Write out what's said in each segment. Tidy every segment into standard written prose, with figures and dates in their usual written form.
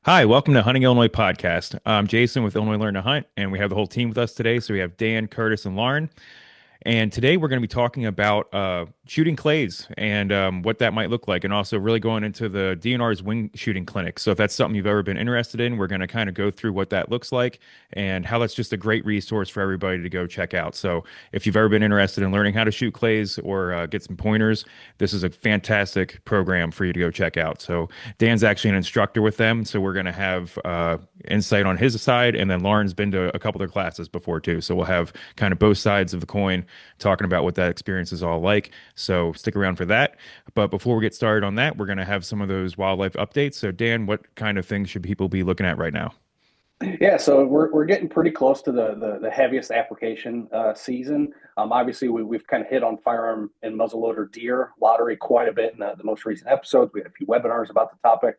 Hi, welcome to Hunting Illinois podcast. I'm Jason with Illinois Learn to Hunt, and we have the whole team with us today. So we have Dan, Curtis, and Lauren. And today we're going to be talking about shooting clays and what that might look like, and also really going into the DNR's wing shooting clinic. So if that's something you've ever been interested in, we're going to kind of go through what that looks like and how that's just a great resource for everybody to go check out. So if you've ever been interested in learning how to shoot clays or get some pointers, this is a fantastic program for you to go check out. So Dan's actually an instructor with them, so we're going to have insight on his side, and then Lauren's been to a couple of their classes before too. So we'll have kind of both sides of the coin talking about what that experience is all like. So stick around for that. But before we get started on that, we're going to have some of those wildlife updates. So Dan, what kind of things should people be looking at right now? Yeah, so we're getting pretty close to the heaviest application season. Obviously, we've kind of hit on firearm and muzzleloader deer lottery quite a bit in the most recent episodes. We had a few webinars about the topic.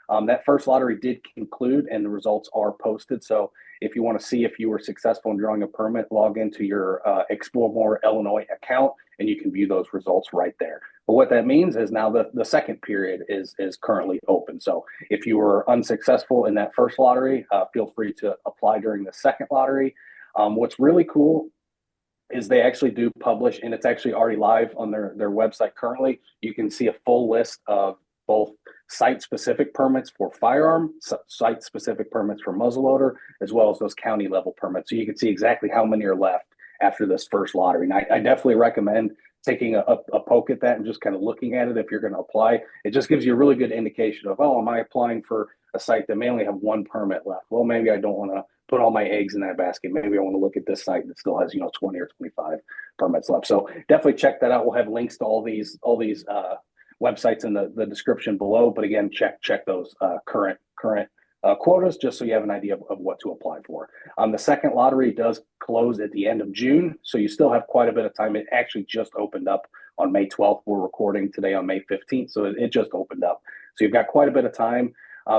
That first lottery did conclude, and the results are posted. So if you want to see if you were successful in drawing a permit, log into your Explore More Illinois account, and you can view those results right there. But what that means is now the second period is currently open. So if you were unsuccessful in that first lottery, feel free to apply during the second lottery. What's really cool is they actually do publish, and it's actually already live on their website currently. You can see a full list of both site-specific permits for firearm, site-specific permits for muzzleloader, as well as those county level permits. So you can see exactly how many are left after this first lottery. And I definitely recommend taking a poke at that and just kind of looking at it if you're going to apply. It just gives you a really good indication of, oh, am I applying for a site that may only have one permit left? Well, maybe I don't want to put all my eggs in that basket. Maybe I want to look at this site that still has, 20 or 25 permits left. So definitely check that out. We'll have links to all these websites in the description below. But again, check those current quotas just so you have an idea of what to apply for. The second lottery does close at the end of June, so you still have quite a bit of time. It actually just opened up on May 12th. We're recording today on May 15th, so it just opened up. So you've got quite a bit of time.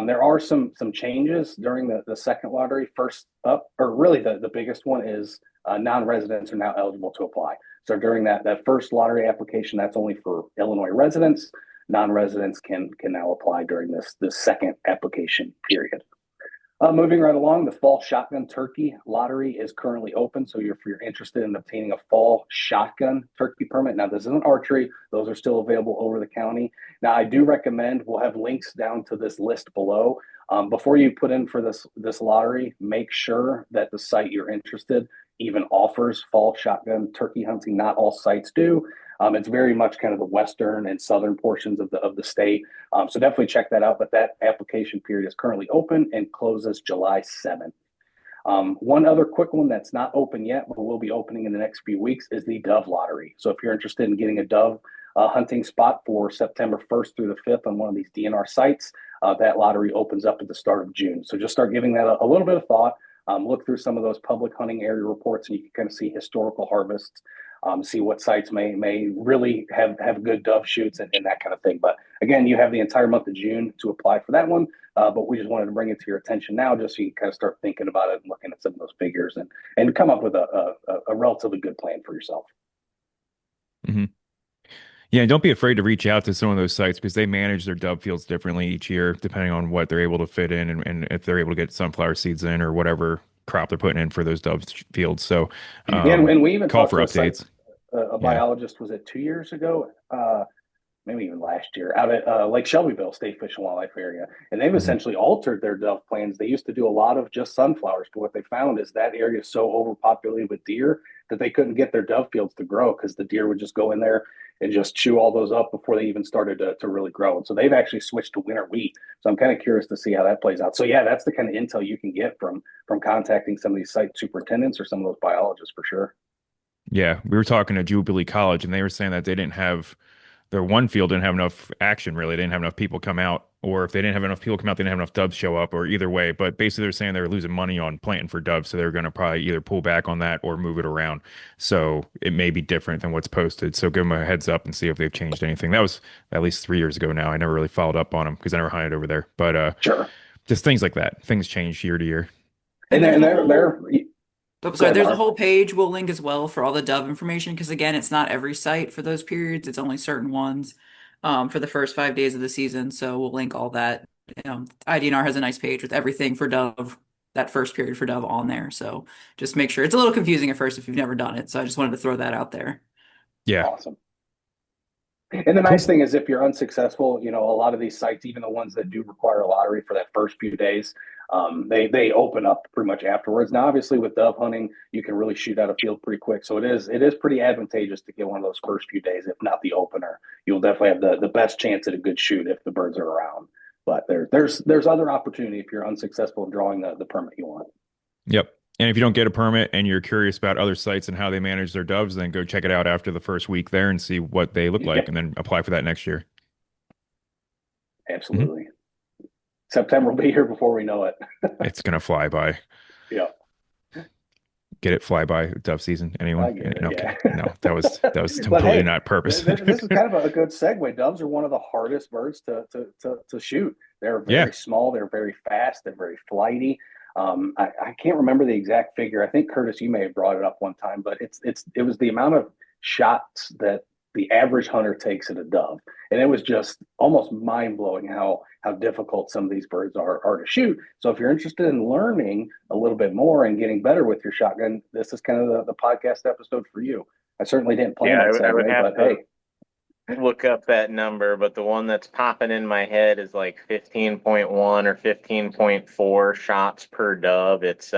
There are some changes during the second lottery. First up, or really the biggest one is non-residents are now eligible to apply. So during that first lottery application, that's only for Illinois residents. Non-residents can now apply during this second application period. Moving right along, the fall shotgun turkey lottery is currently open. So if you're interested in obtaining a fall shotgun turkey permit, now this isn't archery; those are still available over the county. Now, I do recommend we'll have links down to this list below. Before you put in for this lottery, make sure that the site you're interested even offers fall shotgun turkey hunting. Not all sites do. It's very much kind of the western and southern portions of the state. So definitely check that out. But that application period is currently open and closes July 7th. One other quick one that's not open yet, but will be opening in the next few weeks is the dove lottery. So if you're interested in getting a dove hunting spot for September 1st through the 5th on one of these DNR sites, that lottery opens up at the start of June. So just start giving that a little bit of thought. Look through some of those public hunting area reports, and you can kind of see historical harvests, see what sites may really have good dove shoots and that kind of thing. But again, you have the entire month of June to apply for that one. But we just wanted to bring it to your attention now, just so you can kind of start thinking about it and looking at some of those figures and come up with a relatively good plan for yourself. hmm Yeah, and don't be afraid to reach out to some of those sites because they manage their dove fields differently each year, depending on what they're able to fit in and if they're able to get sunflower seeds in or whatever crop they're putting in for those dove fields. So, Yeah, and we even call talked for to a site, updates. a Yeah. biologist, was it 2 years ago? Maybe even last year, out at Lake Shelbyville State Fish and Wildlife Area. And they've hmm essentially altered their dove plans. They used to do a lot of just sunflowers, but what they found is that area is so overpopulated with deer that they couldn't get their dove fields to grow because the deer would just go in there and just chew all those up before they even started to really grow. And so they've actually switched to winter wheat. So I'm kind of curious to see how that plays out. So yeah, that's the kind of intel you can get from contacting some of these site superintendents or some of those biologists for sure. Yeah, we were talking to Jubilee College, and they were saying that they didn't have their one field didn't have enough action really. They didn't have enough people come out, or if they didn't have enough people come out, they didn't have enough doves show up, or either way. But basically, they're saying they were losing money on planting for doves, so they're going to probably either pull back on that or move it around. So it may be different than what's posted. So give them a heads up and see if they've changed anything. That was at least 3 years ago now. I never really followed up on them because I never hunted over there. But Sure. just things like that. Things change year to year. And And they're, there's and a they're, whole, they're oh, Go sorry, ahead, there's a Laura. whole page we'll link as well for all the Dove information because again, it's not every site for those periods. It's only certain ones for the first 5 days of the season. So we'll link all that IDNR has a nice page with everything for dove, that first period for dove on there. So just make sure it's a little confusing at first if you've never done it. So I just wanted to throw that out there. Yeah. Awesome. And the nice Cool. thing is, if you're unsuccessful, a lot of these sites, even the ones that do require a lottery for that first few days, they open up pretty much afterwards. Now, obviously, with dove hunting, you can really shoot out a field pretty quick, so it is pretty advantageous to get one of those first few days, if not the opener. You'll definitely have the best chance at a good shoot if the birds are around. But there's other opportunity if you're unsuccessful in drawing the permit you want. Yep. And if you don't get a permit and you're curious about other sites and how they manage their doves, then go check it out after the first week there and see what they look like Yeah, and then apply for that next year. Mhm. absolutely. September will be here before we know it. It's gonna fly by. Yeah, Get it, fly by dove season. Anyone? I get it. No, I'm Yeah. kidding. No, that was But completely hey, not purpose. this is kind of a good segue. Doves are one of the hardest birds to shoot. They're Yeah. very small. They're very fast. They're very flighty. I can't remember the exact figure. I think Curtis, you may have brought it up one time, but it was the amount of shots that the average hunter takes at a dove, and it was just almost mind blowing how difficult some of these birds are to shoot. So if you're interested in learning a little bit more and getting better with your shotgun, this is kind of the podcast episode for you. I certainly didn't plan Yeah, that I would segue, have but to hey, look up that number, but the one that's popping in my head is like 15.1 or 15.4 shots per dove. It's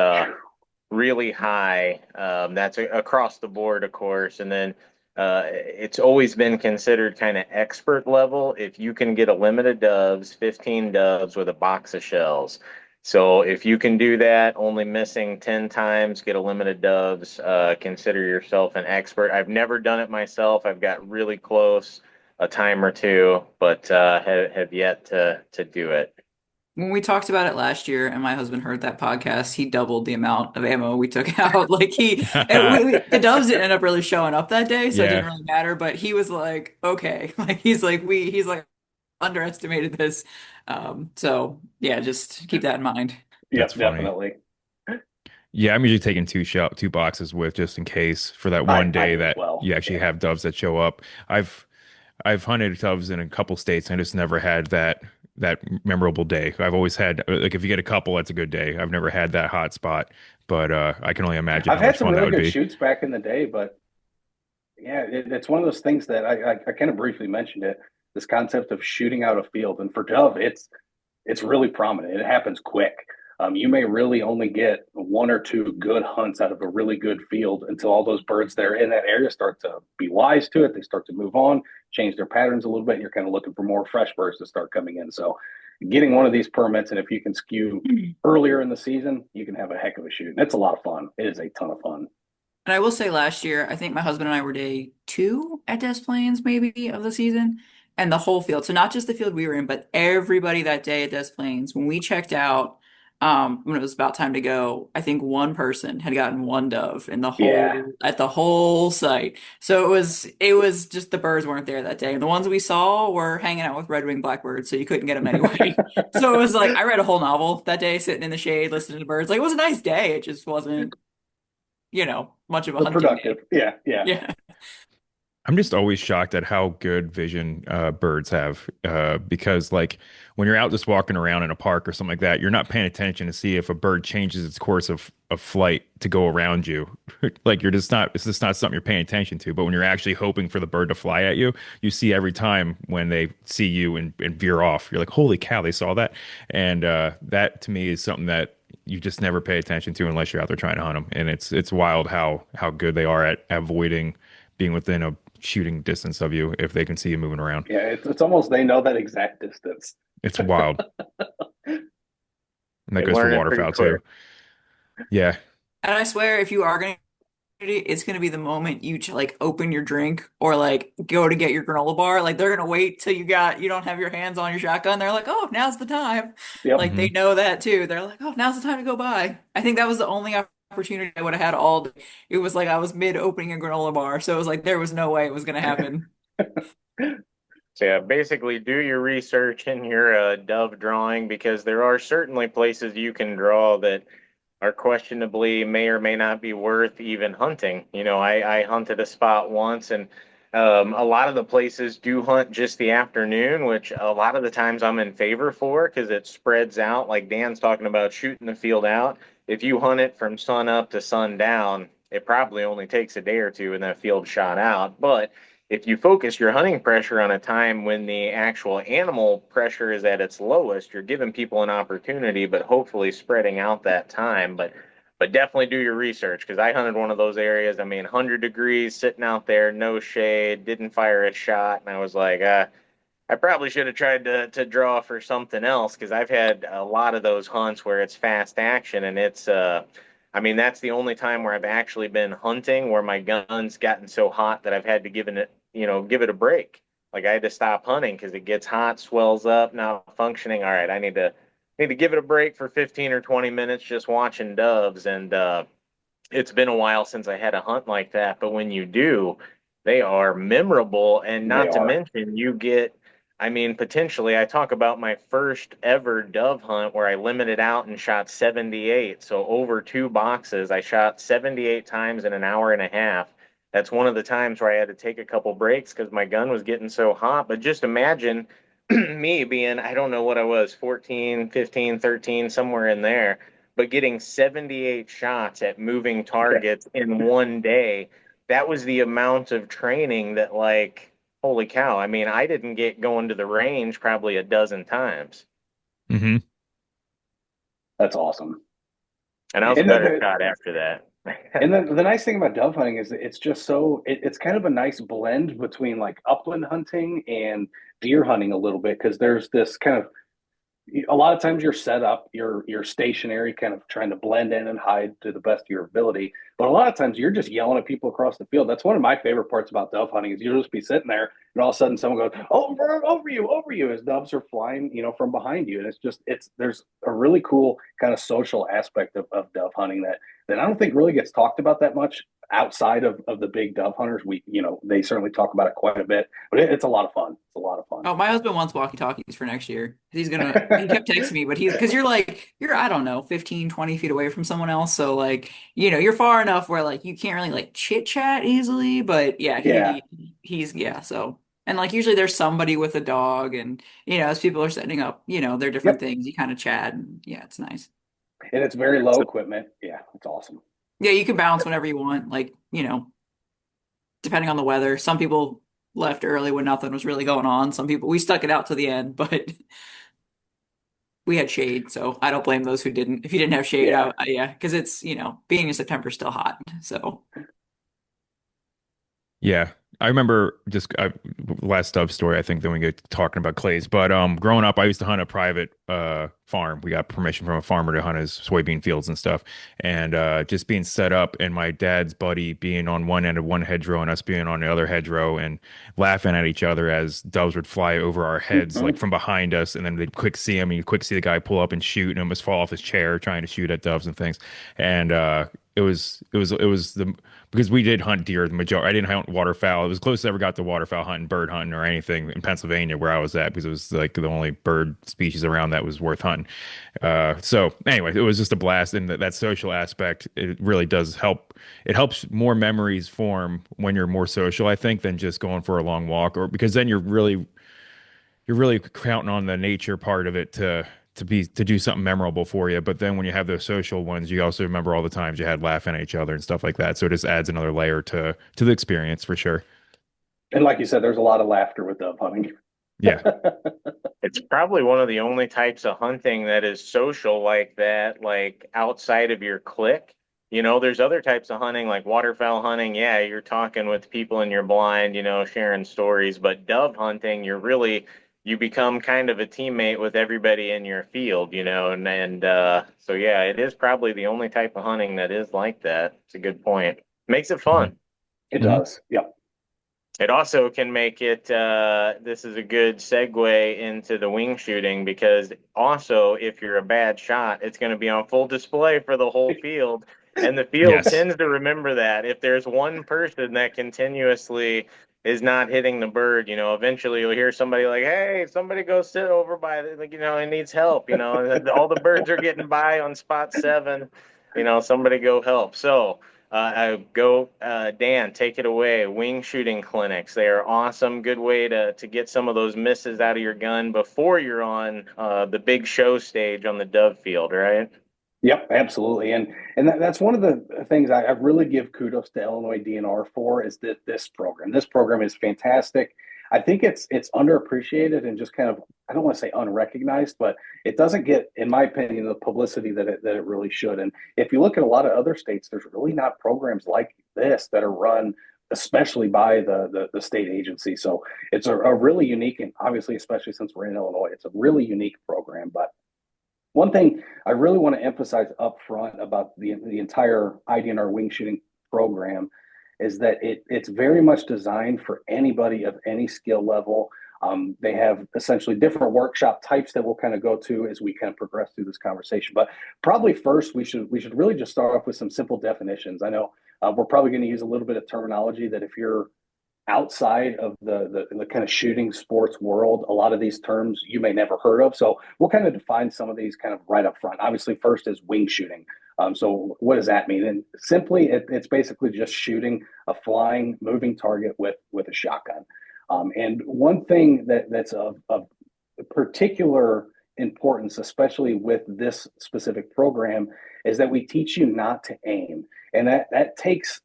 really high. That's across the board, of course. And then it's always been considered kind of expert level if you can get a limit of doves, 15 doves with a box of shells. So if you can do that, only missing 10 times, get a limit of doves, consider yourself an expert. I've never done it myself. I've got really close a time or two, but have yet to do it. When we talked about it last year and my husband heard that podcast, he doubled the amount of ammo we took out. Like the doves didn't end up really showing up that day, so it didn't Yeah, really matter. But he was like, okay, like he's like underestimated this. So yeah, just keep that in mind. that's yep, funny. definitely. Yeah, I'm usually taking two boxes with just in case for that I one I day do as that well. you actually Yeah. have doves that show up. I've hunted doves in a couple states. And I just never had that memorable day. I've always had like if you get a couple, that's a good day. I've never had that hot spot, but I can only imagine I've how had much some fun that really would good be. shoots back in the day, but yeah, it's one of those things that I kind of briefly mentioned it. This concept of shooting out a field, and for dove, it's really prominent. It happens quick. You may really only get one or two good hunts out of a really good field until all those birds that are in that area start to be wise to it. They start to move on, change their patterns a little bit, and you're kind of looking for more fresh birds to start coming in. So, getting one of these permits, and if you can skew earlier in the season, you can have a heck of a shoot. And it's a lot of fun. It is a ton of fun. And I will say last year, I think my husband and I were day two at Des Plaines, maybe, of the season, and the whole field. So not just the field we were in, but everybody that day at Des Plaines. When we checked out, when it was about time to go, I think one person had gotten one dove in the Yeah. whole at the whole site. So it was just the birds weren't there that day. And the ones we saw were hanging out with red-winged blackbirds, so you couldn't get them anyway. So it was like I read a whole novel that day, sitting in the shade, listening to birds. Like it was a nice day. It just wasn't much of a But hunting productive. day. Yeah, yeah. Yeah. I'm just always shocked at how good vision birds have because like when you're out just walking around in a park or something like that, you're not paying attention to see if a bird changes its course of flight to go around you. Like you're just not it's just not something you're paying attention to. But when you're actually hoping for the bird to fly at you, you see every time when they see you and veer off, you're like, holy cow, they saw that. And that to me is something that you just never pay attention to unless you're out there trying to hunt them. And it's wild how good they are at avoiding being within a shooting distance of you if they can see you moving around. Yeah, it's almost they know that exact distance. It's wild. And that They goes for learn it pretty waterfowl too. quick. Yeah. And I swear, if you are going to, it's going to be the moment you like open your drink or like go to get your granola bar. Like they're going to wait till you don't have your hands on your shotgun. They're like, oh, now's the time. Yep. Like they Hmm. know that too. They're like, oh, now's the time to go by. I think that was the only opportunity I would have had all day. It was like I was mid opening a granola bar. So it was like there was no way it was going to happen. So yeah, basically do your research in your dove drawing because there are certainly places you can draw that are questionably may or may not be worth even hunting. I hunted a spot once and A lot of the places do hunt just the afternoon, which a lot of the times I'm in favor for because it spreads out. Like Dan's talking about shooting the field out. If you hunt it from sun up to sundown, it probably only takes a day or two and that field shot out. But if you focus your hunting pressure on a time when the actual animal pressure is at its lowest, you're giving people an opportunity, but hopefully spreading out that time. But definitely do your research because I hunted one of those areas. I mean, 100 degrees, sitting out there, no shade, didn't fire a shot, and I was like, I probably should have tried to draw for something else because I've had a lot of those hunts where it's fast action and it's I mean that's the only time where I've actually been hunting where my gun's gotten so hot that I've had to give it a break. Like I had to stop hunting because it gets hot, swells up, not functioning. All right, I need to give it a break for 15 or 20 minutes just watching doves and it's been a while since I had a hunt like that, but when you do, they are memorable. And They not to are. mention, I mean, potentially, I talk about my first ever dove hunt where I limited out and shot 78. So over 2 boxes, I shot 78 times in an hour and a half. That's one of the times where I had to take a couple breaks because my gun was getting so hot. But just imagine me being, I don't know what I was, 14, 15, 13, somewhere in there but getting 78 shots at moving Yeah. targets in one day, that was the amount of training that, like, holy cow. I mean, I didn't get going to the range probably a dozen times, Hmm. That's awesome. and I was a And better shot after and that. then the nice thing about dove hunting is that it's just it's kind of a nice blend between like upland hunting and deer hunting a little bit because there's this kind of a lot of times you're set up, you're stationary, kind of trying to blend in and hide to the best of your ability. But a lot of times you're just yelling at people across the field. That's one of my favorite parts about dove hunting is you'll just be sitting there and all of a sudden someone goes over you as doves are flying, from behind you. And it's there's a really cool kind of social aspect of dove hunting that I don't think really gets talked about that much outside of the big dove hunters. They certainly talk about it quite a bit, but it's a lot of fun. It's a lot of fun. Oh, my husband wants walkie-talkies for next year. He kept texting me, but because I don't know, 15, 20 feet away from someone else. So like, you're far enough where like you can't really like chit chat easily. But yeah, Yeah. yeah. So, and like usually there's somebody with a dog and, as people are setting up, their different Yep. things, you kind of chat and yeah, it's nice. And it's very low equipment. Yeah, it's awesome. Yeah, you can bounce whenever you want. Like, depending on the weather. Some people left early when nothing was really going on. Some people, we stuck it out to the end, but we had shade, so I don't blame those who didn't. If you didn't have shade Yeah. out, yeah, because it's, being in September is still hot. So, Yeah, I remember just last dove story. I think then we get talking about clays. But growing up, I used to hunt a private farm. We got permission from a farmer to hunt his soybean fields and stuff, and just being set up, and my dad's buddy being on one end of one hedgerow and us being on the other hedgerow, and laughing at each other as doves would fly over our heads, like Mhm. from behind us, and then they'd quick see him, and you'd quick see the guy pull up and shoot, and almost fall off his chair trying to shoot at doves and things, and it was the because we did hunt deer the majority. I didn't hunt waterfowl. It was close I ever got to waterfowl hunting, bird hunting, or anything in Pennsylvania where I was at because it was like the only bird species around that was worth hunting. So anyway, it was just a blast, and that social aspect it really does help. It helps more memories form when you're more social, I think, than just going for a long walk, or because then you're really counting on the nature part of it to do something memorable for you. But then when you have those social ones, you also remember all the times you had laughing at each other and stuff like that. So it just adds another layer to the experience for sure. And like you said, there's a lot of laughter with dove hunting. Yeah. It's probably one of the only types of hunting that is social like that, like outside of your clique. There's other types of hunting like waterfowl hunting. Yeah, you're talking with people in your blind, sharing stories, but dove hunting, you become kind of a teammate with everybody in your field, and so yeah, it is probably the only type of hunting that is like that. It's a good point. Makes it Hmm. fun. It Hmm. does. Yep. It also can make it, this is a good segue into the wing shooting because also, if you're a bad shot, it's going to be on full display for the whole field. And the field Yes. tends to remember that. If there's one person that continuously is not hitting the bird, eventually you'll hear somebody like, hey, somebody go sit over by, like, it needs help, and all the birds are getting by on spot 7, somebody go help. So, Dan, take it away. Wing shooting clinics. They are awesome. Good way to get some of those misses out of your gun before you're on the big show stage on the dove field, right? Yep, absolutely. And that's one of the things I really give kudos to Illinois DNR for is that this program. This program is fantastic. I think it's underappreciated and just kind of, I don't want to say unrecognized, but it doesn't get, in my opinion, the publicity that it really should. And if you look at a lot of other states, there's really not programs like this that are run especially by the state agency. So it's a really unique, and obviously, especially since we're in Illinois, it's a really unique program. But one thing I really want to emphasize up front about the entire IDNR wing shooting program is that it's very much designed for anybody of any skill level. They have essentially different workshop types that we'll kind of go to as we kind of progress through this conversation. But probably first, we should really just start off with some simple definitions. I know we're probably going to use a little bit of terminology that if you're outside of the kind of shooting sports world, a lot of these terms you may never heard of. So we'll kind of define some of these kind of right up front. Obviously, first is wing shooting. So what does that mean? And simply, it's basically just shooting a flying, moving target with a shotgun. And one thing that's of particular importance, especially with this specific program, is that we teach you not to aim, and that takes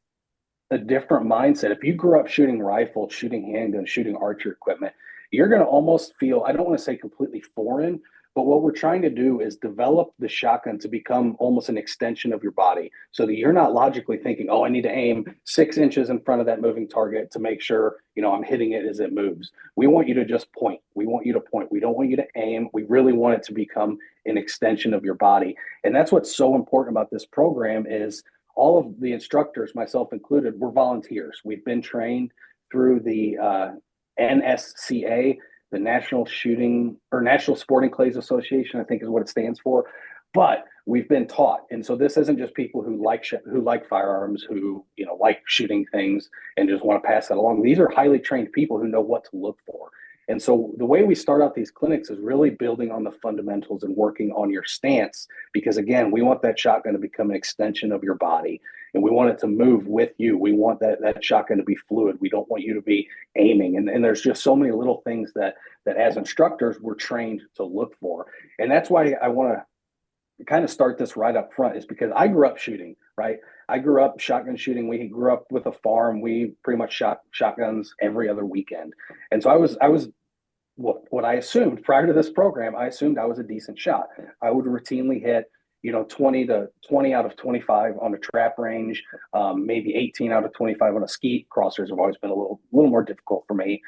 a different mindset. If you grew up shooting rifle, shooting handgun, shooting archery equipment, you're going to almost feel, I don't want to say completely foreign, but what we're trying to do is develop the shotgun to become almost an extension of your body so that you're not logically thinking, oh, I need to aim 6 inches in front of that moving target to make sure, I'm hitting it as it moves. We want you to just point. We want you to point. We don't want you to aim. We really want it to become an extension of your body. And that's what's so important about this program is all of the instructors, myself included, we're volunteers. We've been trained through the NSCA, the National Sporting Clays Association, I think is what it stands for. But we've been taught, and so this isn't just people who like firearms, who like shooting things and just want to pass that along. These are highly trained people who know what to look for. And so the way we start out these clinics is really building on the fundamentals and working on your stance, because again, we want that shotgun to become an extension of your body and we want it to move with you. We want that shotgun to be fluid. We don't want you to be aiming. And there's just so many little things that as instructors, we're trained to look for. And that's why I want to kind of start this right up front, is because I grew up shooting, right? I grew up shotgun shooting. We grew up with a farm. We pretty much shot shotguns every other weekend. And so I was what I assumed prior to this program, I assumed I was a decent shot. I would routinely hit, 20 out of 25 on a trap range, maybe 18 out of 25 on a skeet. Crossers have always been a little more difficult for me.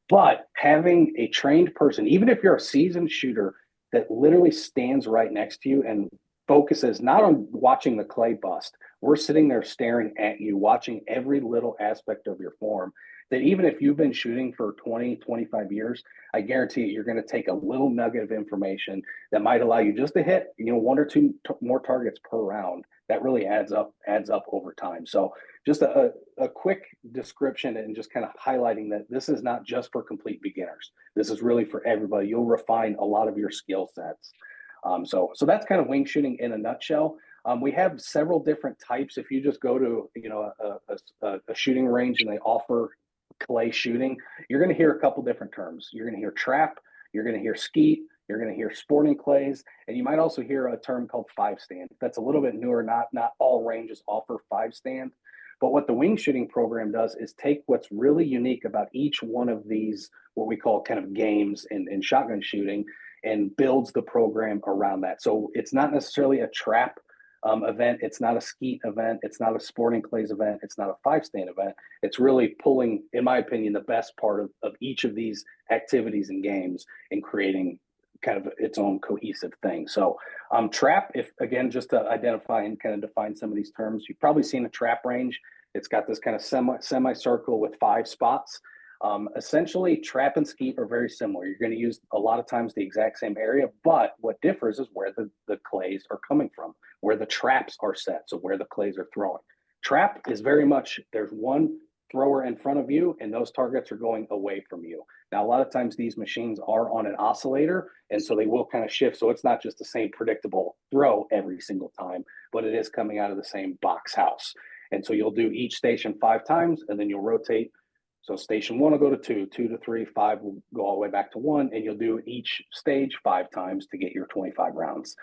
But having a trained person, even if you're a seasoned shooter that literally stands right next to you and focuses not on watching the clay bust, we're sitting there staring at you, watching every little aspect of your form, that even if you've been shooting for 20, 25 years, I guarantee you're going to take a little nugget of information that might allow you just to hit, one or two more targets per round. That really adds up over time. So just a quick description and just kind of highlighting that this is not just for complete beginners. This is really for everybody. You'll refine a lot of your skill sets. So that's kind of wing shooting in a nutshell. We have several different types. If you just go to a shooting range and they offer clay shooting, you're going to hear a couple different terms. You're going to hear trap, you're going to hear skeet, you're going to hear sporting clays, and you might also hear a term called five stand. That's a little bit newer. Not all ranges offer five stand. But what the wing shooting program does is take what's really unique about each one of these, what we call kind of games in shotgun shooting, and builds the program around that. So it's not necessarily a trap event. It's not a skeet event. It's not a sporting clays event. It's not a five stand event. It's really pulling, in my opinion, the best part of each of these activities and games and creating kind of its own cohesive thing. So trap, if again, just to identify and kind of define some of these terms, you've probably seen a trap range. It's got this kind of semicircle with 5 spots. Essentially, trap and skeet are very similar. You're going to use a lot of times the exact same area, but what differs is where the clays are coming from, where the traps are set, so where the clays are throwing. Trap is very much, there's one thrower in front of you, and those targets are going away from you. Now, a lot of times these machines are on an oscillator, and so they will kind of shift, so it's not just the same predictable throw every single time, but it is coming out of the same box house. And so you'll do each station 5 times, and then you'll rotate. So station 1 will go to 2, 2 to 3, 5 will go all the way back to 1, and you'll do each stage 5 times to get your 25 rounds.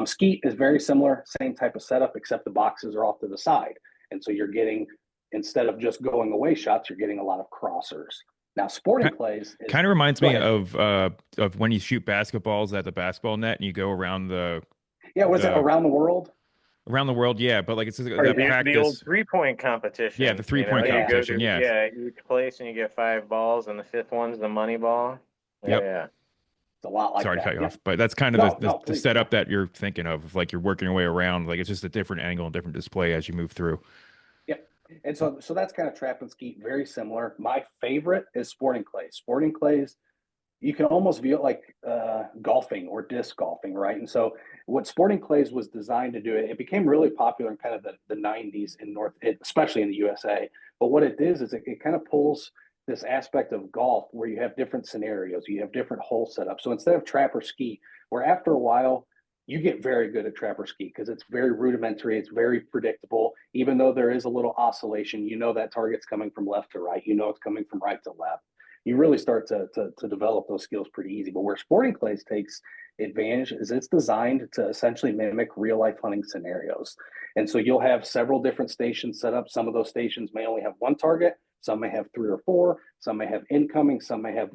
Skeet is very similar, same type of setup, except the boxes are off to the side. And so you're getting, instead of just going away shots, you're getting a lot of crossers. Now, sporting clays kind of reminds me of when you shoot basketballs at the basketball net and you go around the was it around the world? Around the world, yeah, but like it's that practice. The old 3-point competition. Yeah, the 3-point competition. Yeah, each place and you get 5 balls, and the 5th one's the money ball. Yep. Yeah, it's a lot like Sorry that. to cut you off, but that's kind of the please, setup that you're thinking of like you're working your way around. Like it's just a different angle and different display as you move through. Yep. And so that's kind of trap and skeet, very similar. My favorite is sporting clays. Sporting clays, you can almost view it like golfing or disc golfing, right? And so what sporting clays was designed to do, it became really popular in kind of the 90s in especially in the USA. But what it is it kind of pulls this aspect of golf where you have different scenarios, you have different hole setups. So instead of trap or skeet, where after a while, you get very good at trap or skeet because it's very rudimentary, it's very predictable. Even though there is a little oscillation, you know that target's coming from left to right, you know it's coming from right to left. You really start to develop those skills pretty easy. But where sporting clays takes advantage is it's designed to essentially mimic real life hunting scenarios. And so you'll have several different stations set up. Some of those stations may only have 1 target, some may have 3 or 4, some may have incoming, some may have,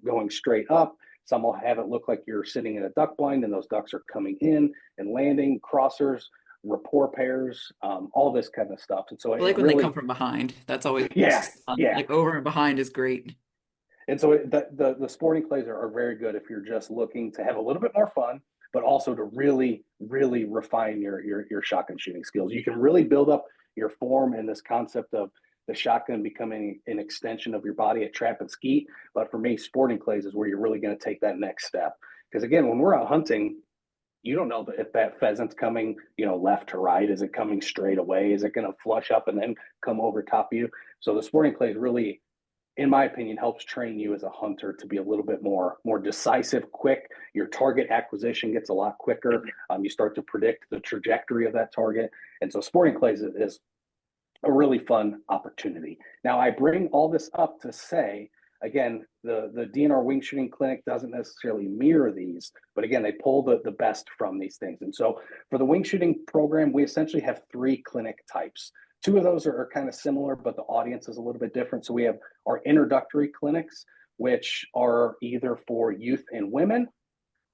going straight up. Some will have it look like you're sitting in a duck blind and those ducks are coming in and landing, crossers, rapport pairs, all this kind of stuff. And so I like when they come from behind. That's always fun. Like over and behind is great. And so the sporting clays are very good if you're just looking to have a little bit more fun, but also to really, really refine your shotgun shooting skills. You can really build up your form in this concept of the shotgun becoming an extension of your body at trap and skeet. But for me, sporting clays is where you're really going to take that next step. Because again, when we're out hunting, you don't know if that pheasant's coming, left to right. Is it coming straight away? Is it going to flush up and then come over top of you? So the sporting clays really, in my opinion, helps train you as a hunter to be a little bit more decisive, quick. Your target acquisition gets a lot quicker. You start to predict the trajectory of that target. And so sporting clays is a really fun opportunity. Now, I bring all this up to say, again, the DNR Wingshooting Clinic doesn't necessarily mirror these, but again, they pull the best from these things. And so for the wingshooting program, we essentially have 3 clinic types. 2 of those are kind of similar, but the audience is a little bit different. So we have our introductory clinics, which are either for youth and women,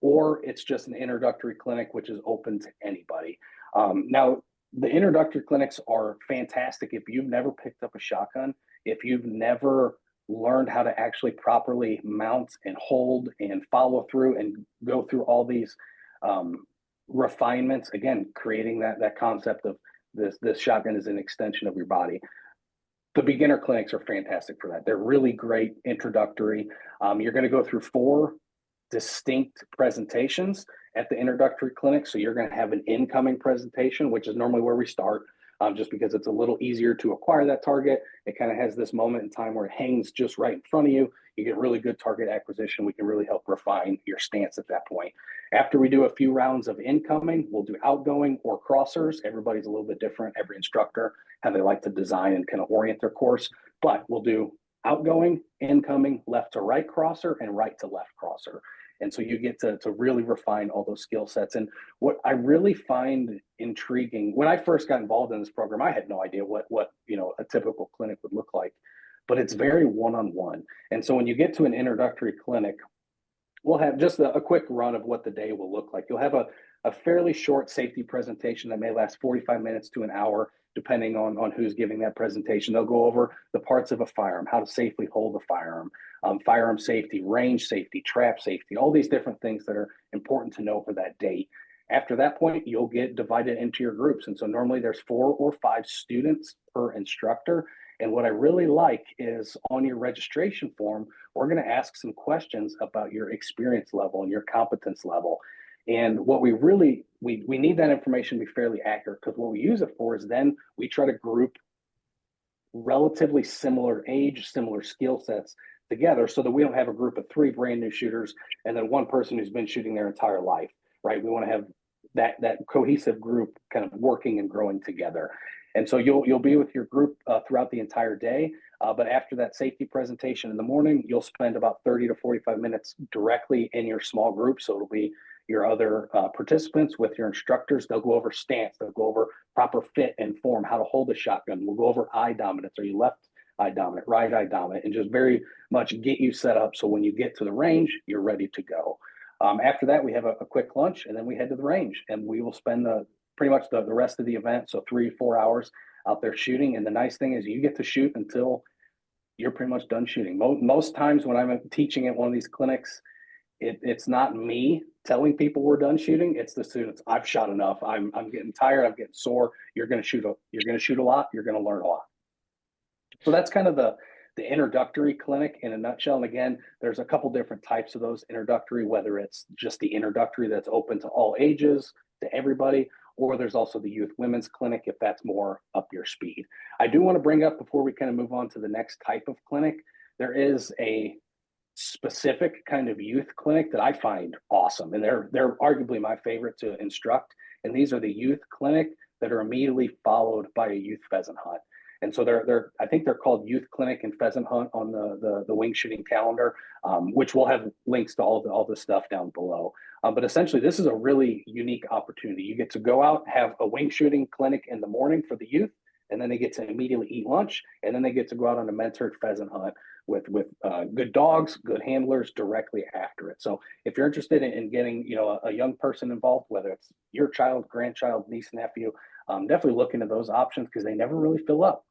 or it's just an introductory clinic, which is open to anybody. Now, the introductory clinics are fantastic if you've never picked up a shotgun, if you've never learned how to actually properly mount and hold and follow through and go through all these refinements, again, creating that concept of this shotgun is an extension of your body. The beginner clinics are fantastic for that. They're really great introductory. You're going to go through 4 distinct presentations at the introductory clinic. So you're going to have an incoming presentation, which is normally where we start, just because it's a little easier to acquire that target. It kind of has this moment in time where it hangs just right in front of you. You get really good target acquisition. We can really help refine your stance at that point. After we do a few rounds of incoming, we'll do outgoing or crossers. Everybody's a little bit different. Every instructor, how they like to design and kind of orient their course, but we'll do outgoing, incoming, left to right crosser, and right to left crosser. And so you get to really refine all those skill sets. And what I really find intriguing, when I first got involved in this program, I had no idea what a typical clinic would look like, but it's very one-on-one. And so when you get to an introductory clinic, we'll have just a quick run of what the day will look like. You'll have a fairly short safety presentation that may last 45 minutes to an hour, depending on who's giving that presentation. They'll go over the parts of a firearm, how to safely hold the firearm, firearm safety, range safety, trap safety, all these different things that are important to know for that date. After that point, you'll get divided into your groups. And so normally there's 4 or 5 students per instructor. And what I really like is on your registration form, we're going to ask some questions about your experience level and your competence level. And what we really, we need that information to be fairly accurate, because what we use it for is then we try to group relatively similar age, similar skill sets together so that we don't have a group of 3 brand new shooters and then one person who's been shooting their entire life, right? We want to have that cohesive group kind of working and growing together. And so you'll be with your group throughout the entire day. But after that safety presentation in the morning, you'll spend about 30 to 45 minutes directly in your small group. So it'll be your other participants with your instructors. They'll go over stance, they'll go over proper fit and form, how to hold a shotgun. We'll go over eye dominance. Are you left eye dominant, right eye dominant, and just very much get you set up so when you get to the range, you're ready to go. After that, we have a quick lunch, and then we head to the range, and we will spend pretty much the rest of the event, so 3 to 4 hours out there shooting. And the nice thing is you get to shoot until you're pretty much done shooting. Most times when I'm teaching at one of these clinics, it's not me telling people we're done shooting. It's the students. I've shot enough. I'm getting tired. I'm getting sore. You're going to shoot a lot. You're going to learn a lot. So that's kind of the introductory clinic in a nutshell. And again, there's a couple different types of those introductory, whether it's just the introductory that's open to all ages, to everybody, or there's also the youth women's clinic if that's more up your speed. I do want to bring up before we kind of move on to the next type of clinic, there is a specific kind of youth clinic that I find awesome. And they're arguably my favorite to instruct. And these are the youth clinic that are immediately followed by a youth pheasant hunt. And so I think they're called Youth Clinic and Pheasant Hunt on the wing shooting calendar, which will have links to all the stuff down below. But essentially, this is a really unique opportunity. You get to go out, have a wing shooting clinic in the morning for the youth, and then they get to immediately eat lunch, and then they get to go out on a mentored pheasant hunt with good dogs, good handlers directly after it. So if you're interested in getting a young person involved, whether it's your child, grandchild, niece, nephew, definitely look into those options because they never really fill up.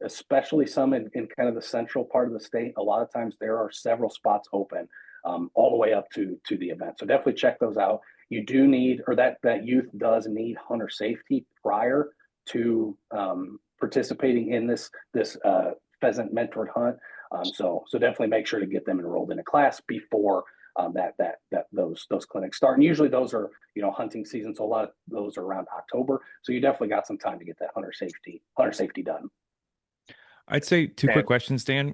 Especially some in kind of the central part of the state. A lot of times there are several spots open all the way up to the event. So definitely check those out. You do need, or that youth does need hunter safety prior to participating in this pheasant mentored hunt. So definitely make sure to get them enrolled in a class before those clinics start. And usually those are hunting season, so a lot of those are around October. So you definitely got some time to get that hunter safety done. I'd say two quick questions, Dan.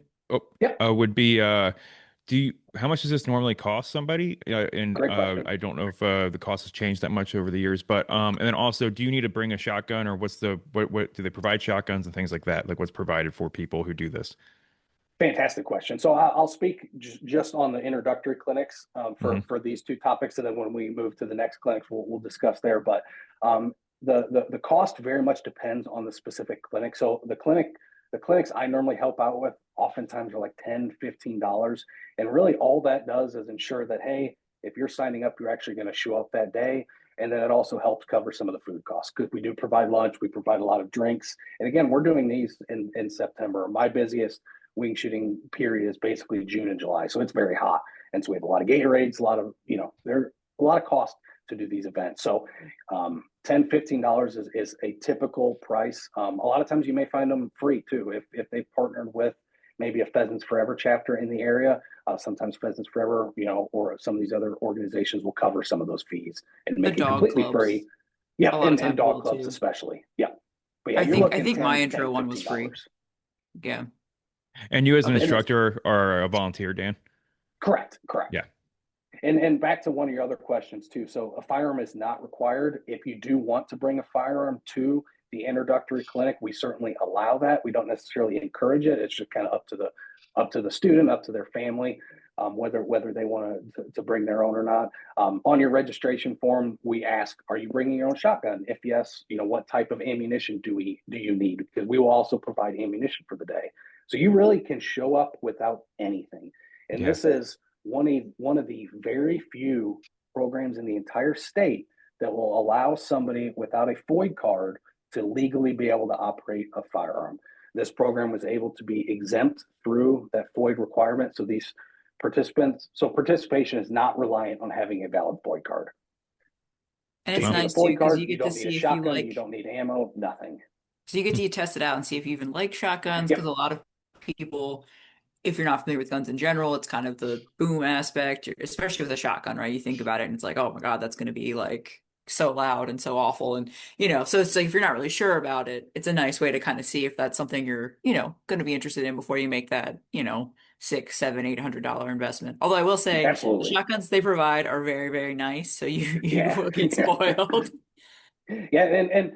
Yep. Would be how much does this normally cost somebody? And Great question. I don't know if the cost has changed that much over the years, but and then also, do you need to bring a shotgun, or what do they provide shotguns and things like that? Like what's provided for people who do this? Fantastic question. So I'll speak just on the introductory clinics for these two topics, and then when we move to the next clinics, we'll discuss there. But the cost very much depends on the specific clinic. So the clinics I normally help out with oftentimes are like $10-15, and really all that does is ensure that, hey, if you're signing up, you're actually going to show up that day. And then it also helps cover some of the food costs because we do provide lunch, we provide a lot of drinks. And again, we're doing these in September. My busiest wing shooting period is basically June and July. So it's very hot. And so we have a lot of Gatorades, a lot of, there's a lot of cost to do these events. So $10-15 is a typical price. A lot of times you may find them free too. If they've partnered with maybe a Pheasants Forever chapter in the area, sometimes Pheasants Forever, or some of these other organizations will cover some of those fees and make it completely free. Yeah, and dog clubs especially. Yeah. But yeah, I think my intro one was free. Yeah. And you as an instructor are a volunteer, Dan? Correct. Yeah. And back to one of your other questions too. So a firearm is not required. If you do want to bring a firearm to the introductory clinic, we certainly allow that. We don't necessarily encourage it. It's just kind of up to the student, up to their family, whether they want to bring their own or not. On your registration form, we ask, are you bringing your own shotgun? If yes, what type of ammunition do you need? Because we will also provide ammunition for the day. So you really can show up without anything. And this is one of the very few programs in the entire state that will allow somebody without a FOID card to legally be able to operate a firearm. This program was able to be exempt through that FOID requirement. So participation is not reliant on having a valid FOID card. And it's nice too because you get to see if you like. You don't need ammo, nothing. So you get to test it out and see if you even like shotguns, because a lot of people, if you're not familiar with guns in general, it's kind of the boom aspect, especially with a shotgun, right? You think about it and it's like, oh my God, that's going to be like so loud and so awful. And, so it's like, if you're not really sure about it, it's a nice way to kind of see if that's something you're, going to be interested in before you make that, $600, $700, $800 investment. Although I will say the shotguns they provide are very, very nice. So you will get spoiled. Yeah. And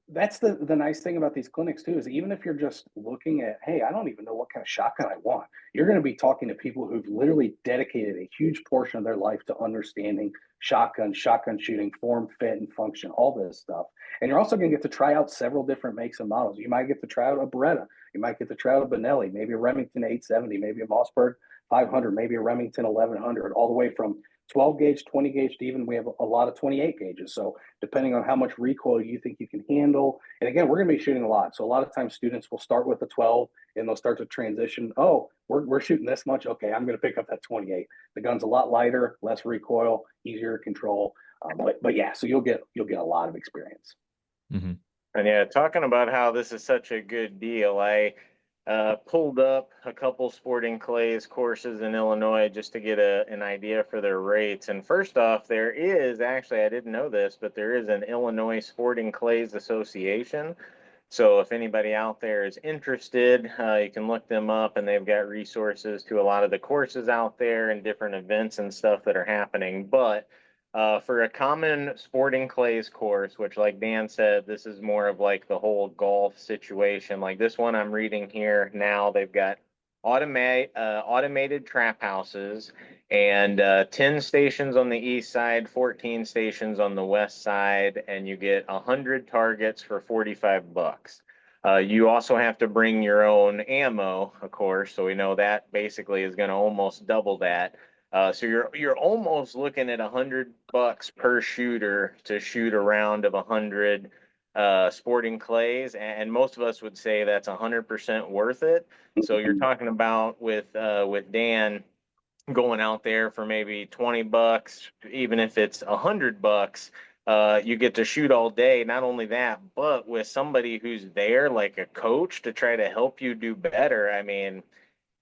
that's the nice thing about these clinics too, is even if you're just looking at, hey, I don't even know what kind of shotgun I want, you're going to be talking to people who've literally dedicated a huge portion of their life to understanding shotgun shooting, form, fit, and function, all this stuff. And you're also going to get to try out several different makes and models. You might get to try out a Beretta, you might get to try out a Benelli, maybe a Remington 870, maybe a Mossberg 500, maybe a Remington 1100, all the way from 12 gauge, 20 gauge to even we have a lot of 28 gauges. So depending on how much recoil you think you can handle. And again, we're going to be shooting a lot. So a lot of times students will start with the 12 and they'll start to transition. Oh, we're shooting this much. Okay, I'm going to pick up that 28. The gun's a lot lighter, less recoil, easier to control. But yeah, so you'll get a lot of experience. Mm-hmm. And yeah, talking about how this is such a good deal, I pulled up a couple sporting clays courses in Illinois just to get an idea for their rates. And first off, there is actually, I didn't know this, but there is an Illinois Sporting Clays Association. So if anybody out there is interested, you can look them up, and they've got resources to a lot of the courses out there and different events and stuff that are happening. But for a common sporting clays course, which like Dan said, this is more of like the whole golf situation. Like this one I'm reading here now, they've got automated trap houses and 10 stations on the east side, 14 stations on the west side, and you get 100 targets for $45. You also have to bring your own ammo, of course, so we know that basically is going to almost double that. So you're almost looking at $100 per shooter to shoot a round of 100 sporting clays, and most of us would say that's 100% worth it. So you're talking about with Dan going out there for maybe $20, even if it's $100, you get to shoot all day. Not only that, but with somebody who's there, like a coach, to try to help you do better. I mean,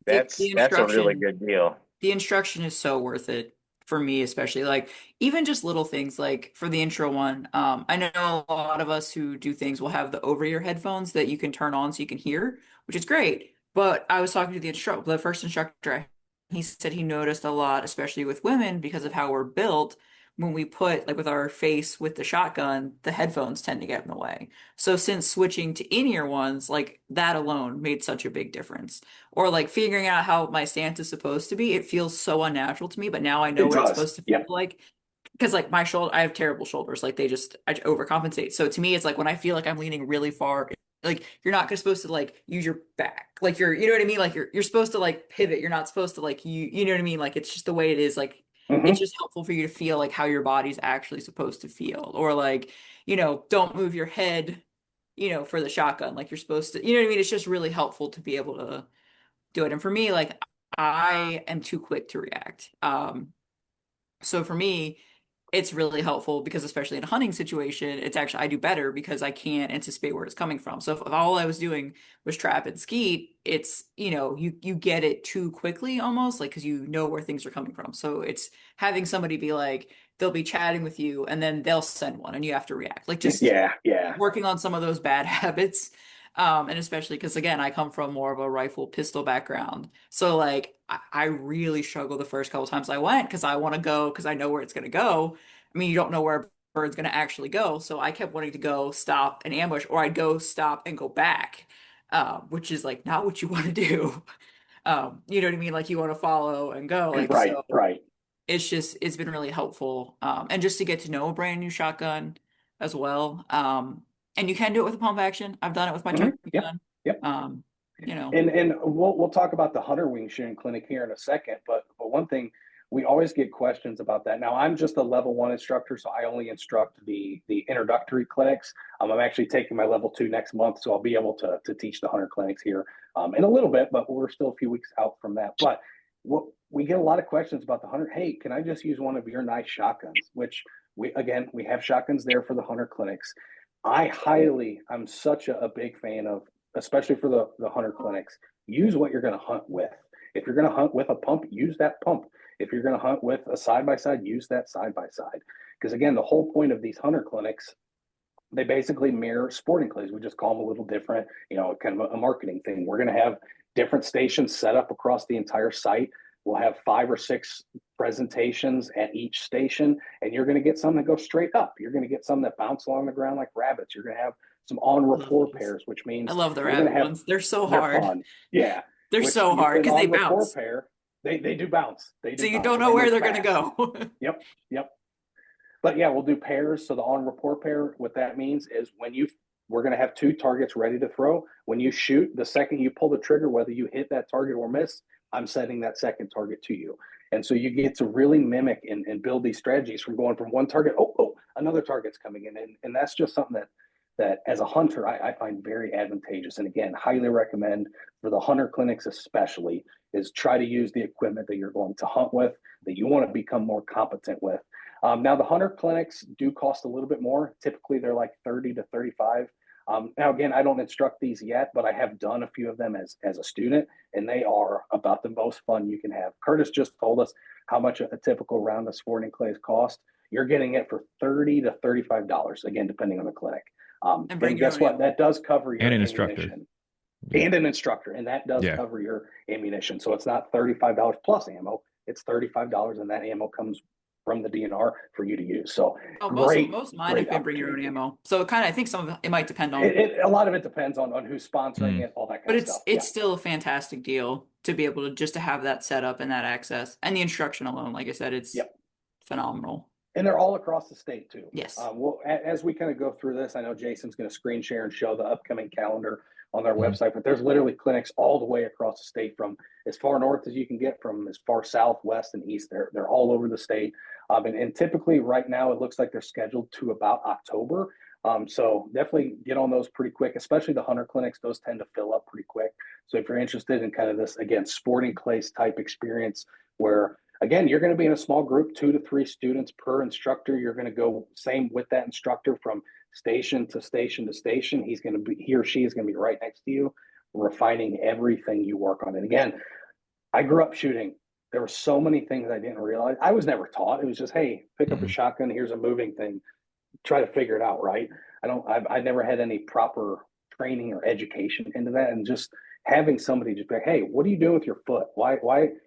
The that's a really instruction, good deal. the instruction is so worth it for me, especially like even just little things like for the intro one. I know a lot of us who do things will have the over-ear headphones that you can turn on so you can hear, which is great. But I was talking to the first instructor. He said he noticed a lot, especially with women, because of how we're built. When we put like with our face with the shotgun, the headphones tend to get in the way. So since switching to in-ear ones, like that alone made such a big difference. Or like figuring out how my stance is supposed to be. It feels so unnatural to me, but now I know It what it's does. supposed to feel Yep. like. Because like my shoulder, I have terrible shoulders. Like I overcompensate. So to me, it's like when I feel like I'm leaning really far, like you're not supposed to like use your back. Like you know what I mean? Like you're supposed to like pivot. You're not supposed to like you know what I mean? Like it's just the way it is. Like it's Mm-hmm. just helpful for you to feel like how your body's actually supposed to feel. Or like, don't move your head, for the shotgun. Like you're supposed to, you know what I mean? It's just really helpful to be able to do it. And for me, like I am too quick to react. So for me, it's really helpful because especially in a hunting situation, it's actually I do better because I can't anticipate where it's coming from. So if all I was doing was trap and skeet, it's, you get it too quickly almost like because you know where things are coming from. So it's having somebody be like, they'll be chatting with you and then they'll send one and you have to react. Like just Yeah, yeah. working on some of those bad habits. And especially because again, I come from more of a rifle pistol background. So like I really struggled the first couple times I went because I want to go because I know where it's gonna go. I mean, you don't know where a bird's gonna actually go. So I kept wanting to go stop and ambush, or I'd go stop and go back, which is like not what you want to do. You know what I mean? Like you want to follow and go. Like Right, so right. it's been really helpful. And just to get to know a brand new shotgun as well. And you can do it with a pump action. I've done it with my Mm-hmm. turkey Yep, gun. yep. Um, you know, And we'll talk about the hunter wing shooting clinic here in a second. But one thing, we always get questions about that. Now I'm just a level 1 instructor, so I only instruct the introductory clinics. I'm actually taking my level 2 next month, so I'll be able to teach the hunter clinics here in a little bit, but we're still a few weeks out from that. But what we get a lot of questions about the hunter. Hey, can I just use one of your nice shotguns? Which we have shotguns there for the hunter clinics. I'm such a big fan of, especially for the hunter clinics, use what you're going to hunt with. If you're going to hunt with a pump, use that pump. If you're going to hunt with a side by side, use that side by side. Because again, the whole point of these hunter clinics, they basically mirror sporting clays. We just call them a little different, kind of a marketing thing. We're going to have different stations set up across the entire site. We'll have 5 or 6 presentations at each station, and you're going to get some that go straight up. You're going to get some that bounce along the ground like rabbits. You're going to have some on I love rapport those. pairs, which I means love the we're going rabbit to have, ones. They're so they're hard. fun. Yeah. They're Which so you hard put an because they on rapport bounce. pair, they do bounce. They So do you bounce don't and know they where move they're gonna fast. go. Yep. Yep. But yeah, we'll do pairs. So the on rapport pair, what that means is we're going to have two targets ready to throw. When you shoot, the second you pull the trigger, whether you hit that target or miss, I'm setting that second target to you. And so you get to really mimic and build these strategies from going from one target, another target's coming in. And that's just something that as a hunter, I find very advantageous. And again, highly recommend for the hunter clinics, especially, is try to use the equipment that you're going to hunt with, that you want to become more competent with. Now the hunter clinics do cost a little bit more. Typically they're like 30 to 35. Now again, I don't instruct these yet, but I have done a few of them as a student, and they are about the most fun you can have. Curtis just told us how much a typical round of sporting clays cost. You're getting it for $30 to $35, again, depending on the clinic. And bring And your guess own what? ammo. That does cover your And an instructor. ammunition Yeah. and an instructor, and that does Yeah. cover your ammunition. So it's not $35 plus ammo; it's $35, and that ammo comes from the DNR for you to use. So Oh, great, most of mine have great been bring your own opportunity. ammo. So it kind of, I think some of it might depend on, A lot of it depends on who's sponsoring Mm. it, all that kind but of it's stuff. it's still a fantastic deal to be able to just to have that setup and that access and the instruction alone. Like I said, it's Yep. phenomenal. And they're all across the state too. Yes. Well, as we kind of go through this, I know Jason's going to screen share and show the upcoming calendar on their Mhm. website, but there's literally clinics all the way across the state, from as far north as you can get, from as far south, west, and east. They're all over the state. And typically right now it looks like they're scheduled to about October. So definitely get on those pretty quick, especially the hunter clinics. Those tend to fill up pretty quick. So if you're interested in kind of this, again, sporting clays type experience where, again, you're going to be in a small group, 2 to 3 students per instructor. You're going to go same with that instructor from station to station to station. He or she is going to be right next to you, refining everything you work on. And again, I grew up shooting. There were so many things I didn't realize. I was never taught. It was just, hey, pick up a Mhm. shotgun. Here's a moving thing. Try to figure it out, right? I never had any proper training or education into that. And just having somebody just be like, hey, what are you doing with your foot? Why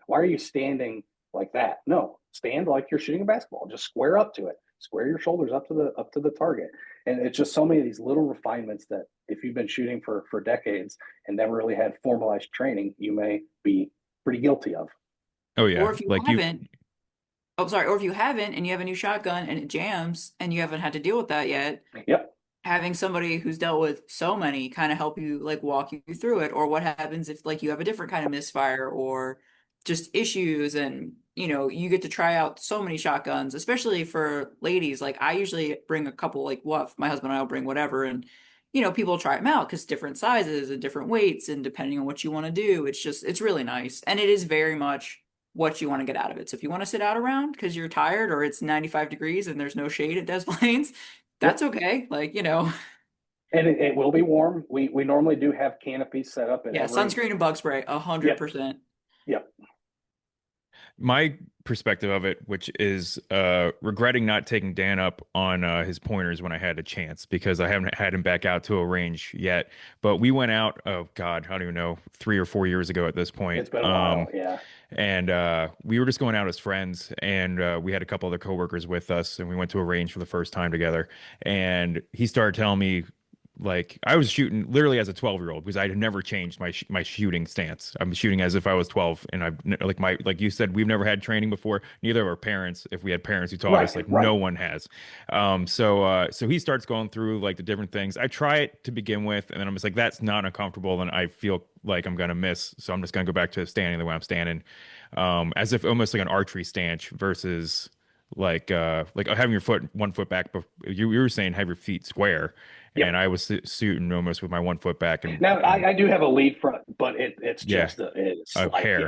are you standing like that? No, stand like you're shooting a basketball. Just square up to it. Square your shoulders up to the target. And it's just so many of these little refinements that if you've been shooting for decades and never really had formalized training, you may be pretty guilty of. Oh Or yeah. if you Like you. haven't, oh sorry, or if you haven't and you have a new shotgun and it jams and you haven't had to deal with that yet, Yep. having somebody who's dealt with so many kind of help you like walk you through it, or what happens if like you have a different kind of misfire or just issues, and you get to try out so many shotguns, especially for ladies. Like I usually bring a couple, like what my husband and I will bring whatever, and people try them out because different sizes and different weights, and depending on what you want to do, it's really nice, and it is very much what you want to get out of it. So if you want to sit out around because you're tired or it's 95 degrees and there's no shade at Des Plaines, that's Yep. okay. Like, And it will be warm. We normally do have canopies set up at yeah, every. sunscreen and bug spray, Yep. 100%. Yep. My perspective of it, which is regretting not taking Dan up on his pointers when I had a chance, because I haven't had him back out to a range yet. But we went out, oh God, I don't even know, 3 or 4 years ago at this point. It's been a while. Yeah. And we were just going out as friends, and we had a couple other coworkers with us, and we went to a range for the first time together. And he started telling me, like, I was shooting literally as a 12-year-old because I had never changed my shooting stance. I'm shooting as if I was 12, and like you said, we've never had training before. Neither of our parents, if we had parents who taught us, like Right. no one has. So he starts going through like the different things. I try it to begin with, and then I'm just like, that's not uncomfortable, and I feel like I'm gonna miss, so I'm just gonna go back to standing the way I'm standing, as if almost like an archery stance versus like having your foot 1 foot back. But you were saying have your feet square, Yep. and I was shooting almost with my 1 foot back. And Now I do have a lead front, but it's yeah, just it's a like hair.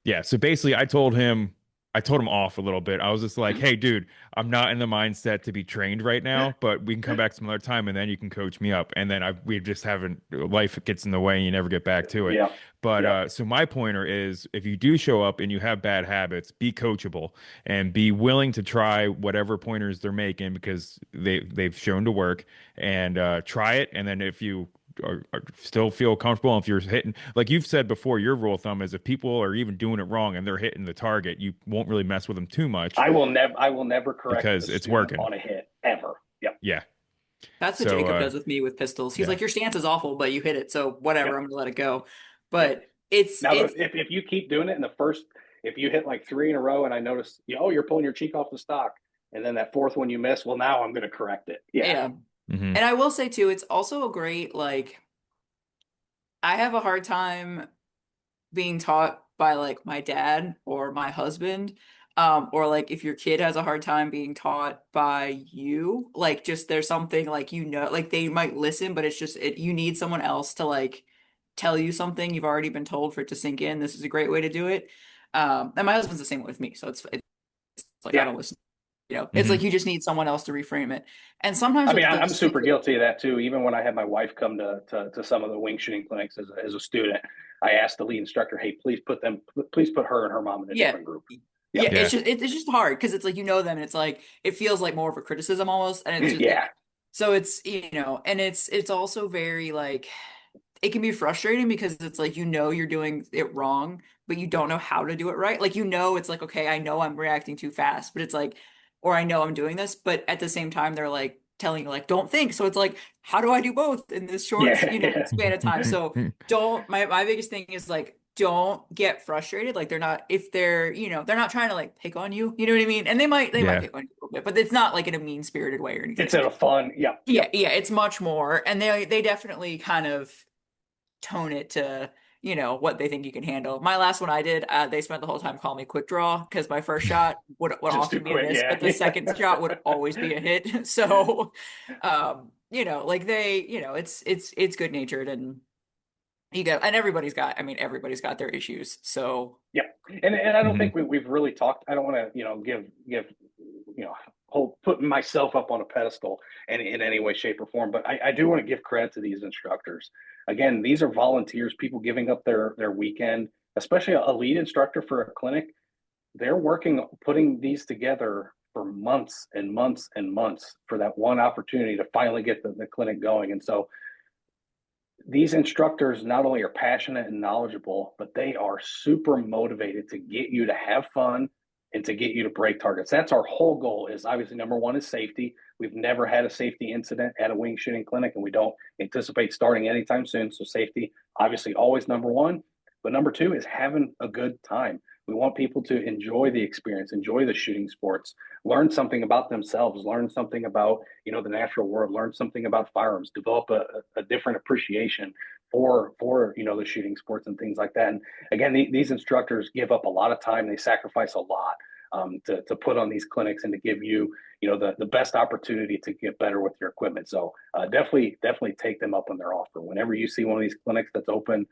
Yeah. So basically, I told him off a little bit. I was just like, hey, dude, I'm not in the mindset to be trained right now, but we can come back some other time and then you can coach me up. And then we just haven't, life gets in the way and you never get back to it. Yeah. But Yeah. so my pointer is, if you do show up and you have bad habits, be coachable and be willing to try whatever pointers they're making, because they've shown to work, and try it. And then if you or still feel comfortable, and if you're hitting, like you've said before, your rule of thumb is if people are even doing it wrong and they're hitting the target, you won't really mess with them too much I will never correct because a it's student working. on a hit ever. Yep. Yeah. That's what So Jacob does with me with pistols. He's yeah. like, your stance is awful, but you hit it, so whatever, Yep. I'm gonna let it go. Yep. But it's Now, it's if you keep doing it in the first, if you hit like 3 in a row and I notice, oh, you're pulling your cheek off the stock, and then that fourth one you miss, well, now I'm going to correct it. Yeah. yeah. Hmm. And I will say too, it's also a great like I have a hard time being taught by like my dad or my husband, or like if your kid has a hard time being taught by you, like just there's something like like they might listen, but it's just you need someone else to like tell you something you've already been told for it to sink in. This is a great way to do it. And my husband's the same with me, so it's like I Yeah. don't listen. It's Hmm. like you just need someone else to reframe it. And sometimes I mean, with the I'm super guilty of that too. Even when I had my wife come to some of the wing shooting clinics as a student, I asked the lead instructor, "Hey, please put her and her mom in a yeah. different group." Yeah, Yep. Yeah. it's just hard because it's like them and it's like it feels like more of a criticism almost, and it's just Yeah. so it's and it's also very like it can be frustrating because it's like you're doing it wrong, but you don't know how to do it right. Like it's like okay, I know I'm reacting too fast, but it's like or I know I'm doing this, but at the same time they're like telling you like don't think. So it's like how do I do both in this short, Yeah. Yeah. span of time? So don't my biggest thing is like don't get frustrated. Like they're not if they're they're not trying to like pick on you. You know what I mean? And they might Yeah. pick on you a little bit, but it's not like in a mean spirited way or It's anything. a fun. Yep. Yeah, Yep. yeah, it's much more, and they definitely kind of tone it to what they think you can handle. My last one I did, they spent the whole time calling me quick draw because my first shot would Just too often be a quick. miss, Yeah. but the second shot would always be a hit. So, like it's good natured and and everybody's got their issues. So Yeah, and I don't Hmm. think we've really talked. I don't want to give whole put myself up on a pedestal in any way, shape, or form. But I do want to give credit to these instructors. Again, these are volunteers, people giving up their weekend, especially a lead instructor for a clinic. They're working putting these together for months and months and months for that one opportunity to finally get the clinic going. And so these instructors not only are passionate and knowledgeable, but they are super motivated to get you to have fun and to get you to break targets. That's our whole goal is obviously number one is safety. We've never had a safety incident at a wing shooting clinic and we don't anticipate starting anytime soon. So safety, obviously always number one. But number two is having a good time. We want people to enjoy the experience, enjoy the shooting sports, learn something about themselves, learn something about the natural world, learn something about firearms, develop a different appreciation for the shooting sports and things like that. And again, these instructors give up a lot of time, they sacrifice a lot to put on these clinics and to give you the best opportunity to get better with your equipment. So definitely take them up on their offer whenever you see one of these clinics that's open.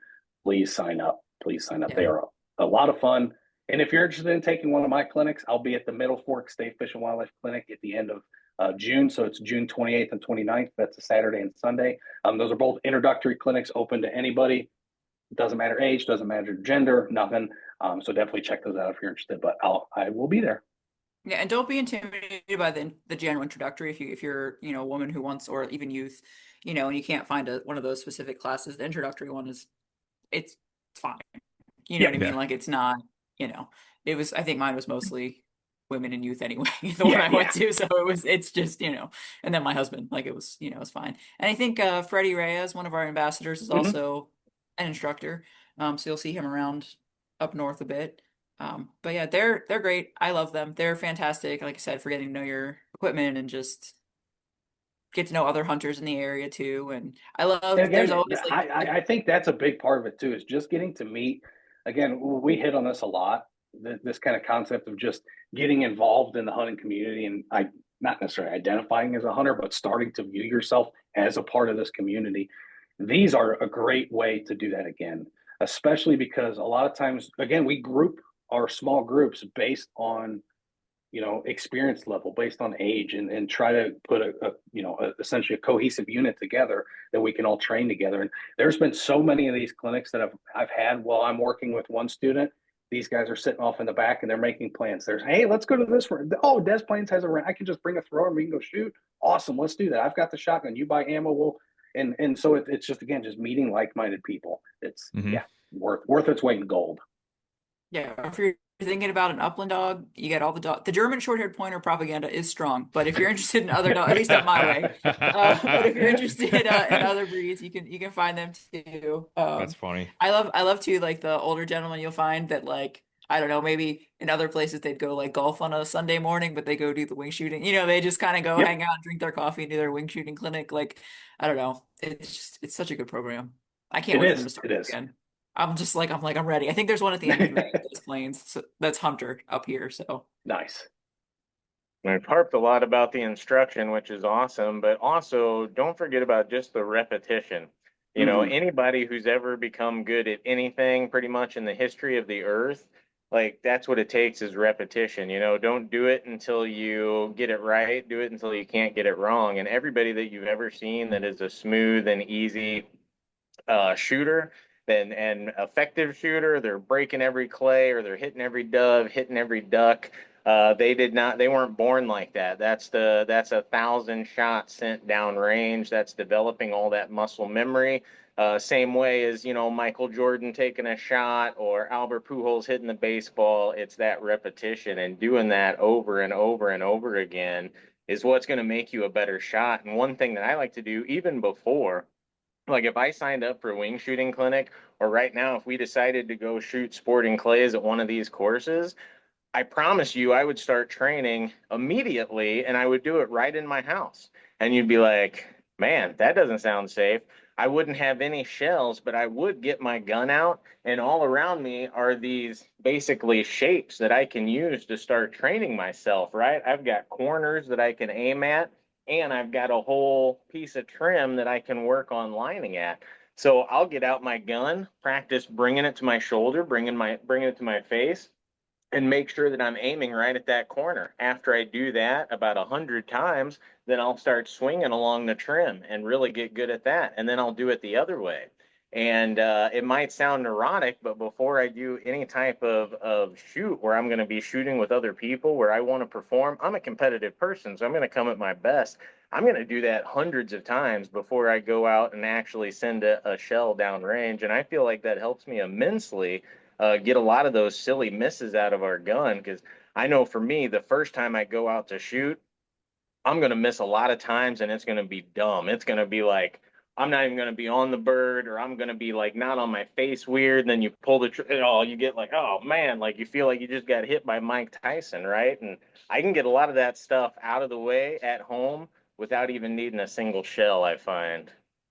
Please sign up. They yeah, are a lot of fun. And if you're interested in taking one of my clinics, I'll be at the Middle Fork State Fish and Wildlife Clinic at the end of June. So it's June 28th and 29th. That's a Saturday and Sunday. Those are both introductory clinics open to anybody. It doesn't matter age, doesn't matter gender, nothing. So definitely check those out if you're interested. But I will be there. yeah, and don't be intimidated by the general introductory if you're a woman who wants or even youth, and you can't find one of those specific classes. The introductory one it's fine. You know Yeah, what I mean? Yeah. Like it's not, it was, I think mine was mostly women and youth anyway, the one yeah, I yeah. went to. So it's just, and then my husband, like it was, it's fine. And I think Freddie Reyes, one of our ambassadors, is Mm-hmm. also an instructor. So you'll see him around up north a bit. But yeah, they're great. I love them. They're fantastic, like I said, for getting to know your equipment and just get to know other hunters in the area too. And I And love there's again, always I think that's a big part of it too, is just getting to meet. Again, we hit on this a lot, this kind of concept of just getting involved in the hunting community and not necessarily identifying as a hunter, but starting to view yourself as a part of this community. These are a great way to do that again, especially because a lot of times, again, we group our small groups based on experience level based on age and try to put essentially a cohesive unit together that we can all train together. And there's been so many of these clinics that I've had while I'm working with one student. These guys are sitting off in the back and they're making plans. There's, hey, let's go to this one. Oh, Des Plaines has a rent. I can just bring a thrower and we can go shoot. Awesome. Let's do that. I've got the shotgun. You buy ammo. And so it's just, again, just meeting like-minded people. It's Hmm. yeah, worth its weight in gold. yeah, for thinking about an upland dog, you get all the dog. The German short-haired pointer propaganda is strong, but if you're interested in other dogs, at least up my way. But if you're interested in other breeds, you can find them too. That's funny. I love too, like the older gentlemen you'll find that, like, I don't know, maybe in other places they'd go like golf on a Sunday morning, but they go do the wing shooting. They just kind of go Yep, hang out, drink their coffee, and do their wing shooting clinic. Like, I don't know. It's such a good program. I can't it wait for them to is. start It is. again. I'm ready. I think there's one at the end of May at Des Plaines. So that's Hunter up here. So Nice. I've harped a lot about the instruction, which is awesome, but also don't forget about just the repetition. Hmm. Anybody who's ever become good at anything pretty much in the history of the earth, like that's what it takes is repetition. Don't do it until you get it right, do it until you can't get it wrong. And everybody that you've ever seen that is a smooth and easy shooter and effective shooter. They're breaking every clay or they're hitting every dove, hitting every duck. They weren't born like that. That's 1,000 shots sent down range. That's developing all that muscle memory. Same way as, Michael Jordan taking a shot or Albert Pujols hitting the baseball. It's that repetition and doing that over and over and over again is what's going to make you a better shot. And one thing that I like to do even before, like if I signed up for a wing shooting clinic, or right now, if we decided to go shoot sporting clays at one of these courses, I promise you, I would start training immediately and I would do it right in my house. And you'd be like, man, that doesn't sound safe. I wouldn't have any shells, but I would get my gun out, and all around me are these basically shapes that I can use to start training myself, right? I've got corners that I can aim at, and I've got a whole piece of trim that I can work on lining at. So I'll get out my gun, practice bringing it to my shoulder, bringing it to my face, and make sure that I'm aiming right at that corner. After I do that about 100 times, then I'll start swinging along the trim and really get good at that. And then I'll do it the other way. And it might sound neurotic, but before I do any type of shoot where I'm going to be shooting with other people, where I want to perform, I'm a competitive person, so I'm going to come at my best. I'm going to do that hundreds of times before I go out and actually send a shell down range. And I feel like that helps me immensely get a lot of those silly misses out of our gun. Because I know for me, the first time I go out to shoot, I'm going to miss a lot of times and it's going to be dumb. It's going to be like, I'm not even going to be on the bird, or I'm going to be like not on my face weird. And then you pull you get like, oh man, like you feel like you just got hit by Mike Tyson, right? And I can get a lot of that stuff out of the way at home without even needing a single shell, I find.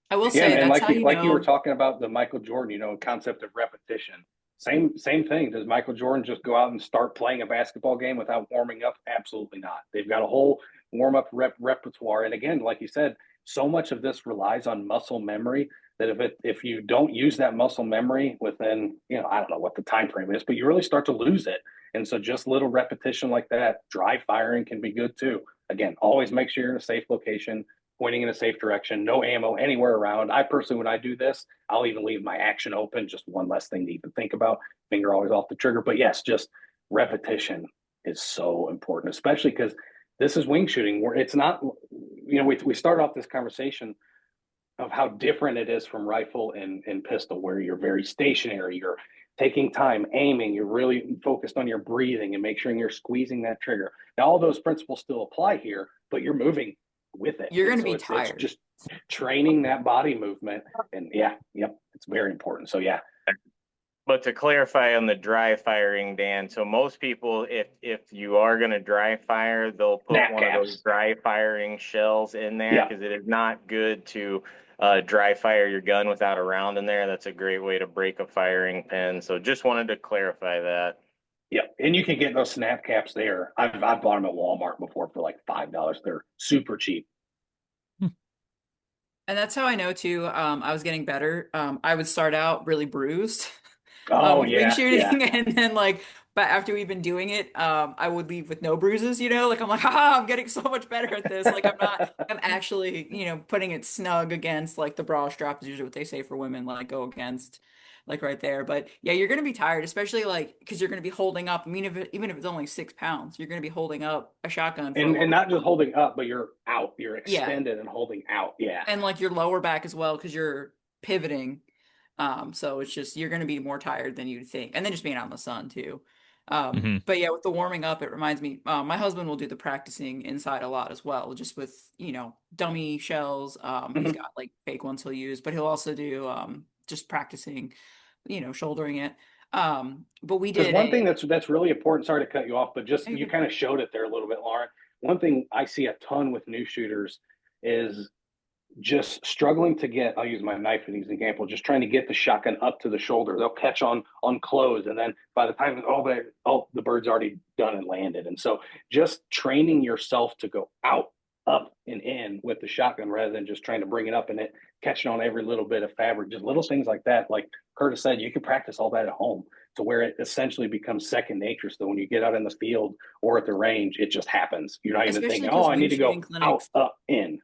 I will Yeah, say and that's like how you like you were know. talking about the Michael Jordan, concept of repetition. Same thing. Does Michael Jordan just go out and start playing a basketball game without warming up? Absolutely not. They've got a whole warm up repertoire. And again, like you said, so much of this relies on muscle memory that if you don't use that muscle memory within, I don't know what the time frame is, but you really start to lose it. And so just little repetition like that, dry firing can be good too. Again, always make sure you're in a safe location, pointing in a safe direction, no ammo anywhere around. I personally, when I do this, I'll even leave my action open, just one less thing to even think about. Finger always off the trigger. But yes, just repetition is so important, especially because this is wing shooting where it's not, we started off this conversation of how different it is from rifle and pistol, where you're very stationary, you're taking time, aiming, you're really focused on your breathing and make sure you're squeezing that trigger. Now, all those principles still apply here, but you're moving with it. You're And going to so be it's tired. just training that body movement. And yeah, yep, it's very important. So yeah. But to clarify on the dry firing, Dan, so most people, if you are going to dry fire, they'll put Snap one of those caps. dry firing shells in there Yeah. because it is not good to dry fire your gun without a round in there. That's a great way to break a firing pin. So just wanted to clarify that. Yeah, and you can get those snap caps there. I've bought them at Walmart before for like $5. They're super cheap. And that's how I know too. I was getting better. I would start out really bruised Oh with wing yeah, yeah. shooting, and then but after we've been doing it, I would leave with no bruises. Like I'm like, ah, I'm getting so much better at this. Like I'm actually, putting it snug against like the bra strap is usually what they say for women, like go against, like right there. But yeah, you're gonna be tired, especially like because you're gonna be holding up. I mean, even if it's only 6 pounds, you're gonna be holding up a shotgun for a And long. not just holding up, but you're out. You're Yeah, extended and holding out. Yeah. and like your lower back as well because you're pivoting. So it's just you're going to be more tired than you'd think, and then just being out in the sun too. Hmm. But yeah, with the warming up, it reminds me, my husband will do the practicing inside a lot as well, just with, dummy shells. He's Mhm. got like fake ones he'll use, but he'll also do just practicing, shouldering it. But we Because did one thing a, that's really important, sorry to cut you off, but just oh, you good. kind of showed it there a little bit, Lauren. One thing I see a ton with new shooters is just struggling to get, I'll use my knife as an example, just trying to get the shotgun up to the shoulder. They'll catch on close, and then by the time the bird's already done and landed. And so just training yourself to go out, up and in with the shotgun rather than just trying to bring it up and it catching on every little bit of fabric, just little things like that. Like Curtis said, you can practice all that at home to where it essentially becomes second nature. So when you get out in the field or at the range, it just happens. You're not even Especially thinking, oh, because I need wing to go shooting out, clinics, up, in.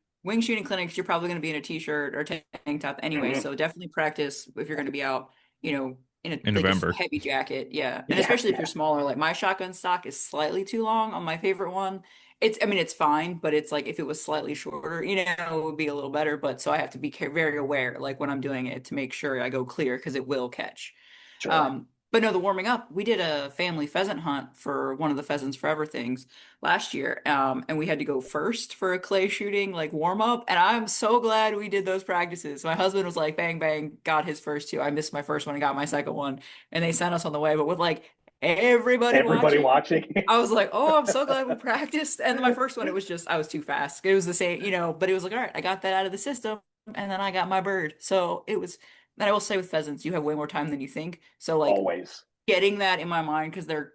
you're probably going to be in a t-shirt or tank top anyway. Mm-hmm. So definitely practice if you're going to be out, in a In like a November. heavy jacket. Yeah. And Yeah, especially if you're smaller, like my shotgun stock is slightly too long on my favorite one. I mean, it's fine, but it's like if it was slightly shorter, it would be a little better. But so I have to be very aware, like when I'm doing it to make sure I go clear because it will catch. sure. But no, the warming up, we did a family pheasant hunt for one of the Pheasants Forever things last year. And we had to go first for a clay shooting, like warm up. And I'm so glad we did those practices. My husband was like, bang, bang, got his first two. I missed my first one and got my second one. And they sent us on the way, but with like everybody Everybody watching, watching. I was like, oh, I'm so glad we practiced. And then my first one, it was just, I was too fast. It was the same, but it was like, all right, I got that out of the system. And then I got my bird. So it was, and I will say with pheasants, you have way more time than you think. So like Always. getting that in my mind because they're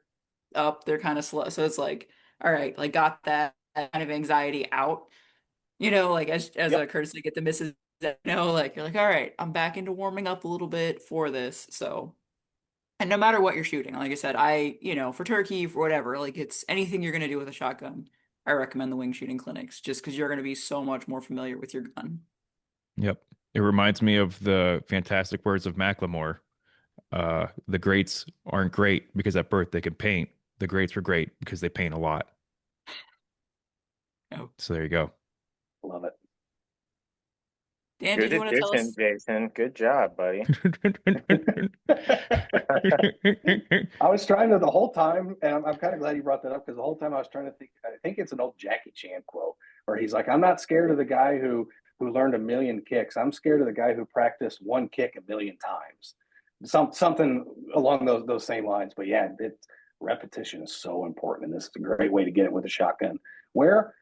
up, they're kind of slow. So it's like, all right, like got that kind of anxiety out, like as a Yep. courtesy, get the misses, like you're like, all right, I'm back into warming up a little bit for this. So, and no matter what you're shooting, like I said, for turkey, for whatever, like it's anything you're gonna do with a shotgun, I recommend the wing shooting clinics just because you're gonna be so much more familiar with your gun. Yep. It reminds me of the fantastic words of Macklemore. The greats aren't great because at birth they can paint. The greats were great because they paint a lot. Oh, So there you go. Love it. Dan, did Good you want to tell addition, us? Jason. Good job, buddy. I was trying to the whole time, and I'm kind of glad you brought that up because the whole time I was trying to think. I think it's an old Jackie Chan quote where he's like, "I'm not scared of the guy who learned a million kicks. I'm scared of the guy who practiced one kick a million times." Something along those same lines. But yeah, repetition is so important, and this is a great way to get it with a shotgun. Where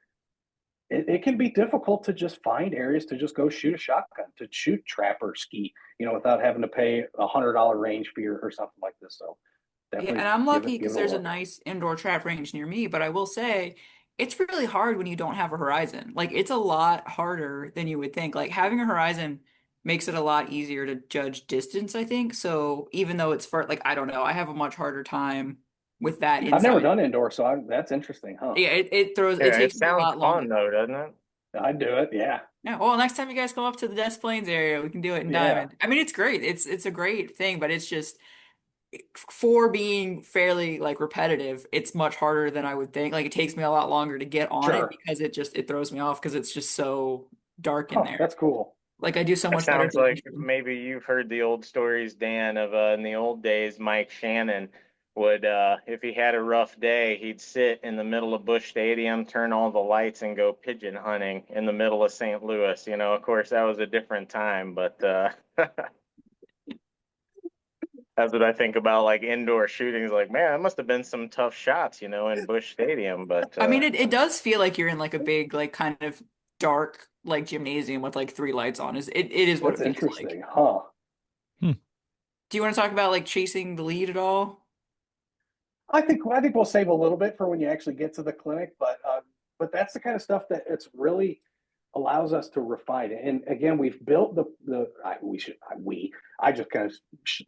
it can be difficult to just find areas to just go shoot a shotgun, to shoot trap or skeet, without having to pay $100 range fee or something like this. So Yeah, definitely and I'm give lucky it because a there's a look. nice indoor trap range near me, but I will say it's really hard when you don't have a horizon. Like it's a lot harder than you would think. Like having a horizon makes it a lot easier to judge distance, I think. So even though it's far, like I don't know, I have a much harder time with that I've never inside. done indoor, so that's interesting, huh? Yeah, it Yeah, it takes me a sounds lot fun longer. though, doesn't it? I'd do it. Yeah, Yeah, well, next time you guys come up to the Des Plaines area, we can do it in yeah. Diamond. I mean, it's great. It's a great thing, but it's just for being fairly like repetitive, it's much harder than I would think. Like it takes me a lot longer to get on it Sure. because it throws me off because it's just so dark in Huh, there. that's cool. Like I do so That much better sounds like dimension. maybe you've heard the old stories, Dan, of in the old days, Mike Shannon would, if he had a rough day, he'd sit in the middle of Busch Stadium, turn all the lights, and go pigeon hunting in the middle of St. Louis. Of course, that was a different time, but that's what I think about like indoor shootings. Like, man, that must have been some tough shots, in Busch Stadium. But I mean, it does feel like you're in like a big, like kind of dark like gymnasium with like three lights on. It is what it That's feels like. interesting, huh? Hmm. Do you want to talk about like chasing the lead at all? I think we'll save a little bit for when you actually get to the clinic, but that's the kind of stuff that it's really allows us to refine it. And again, we've built I just kind of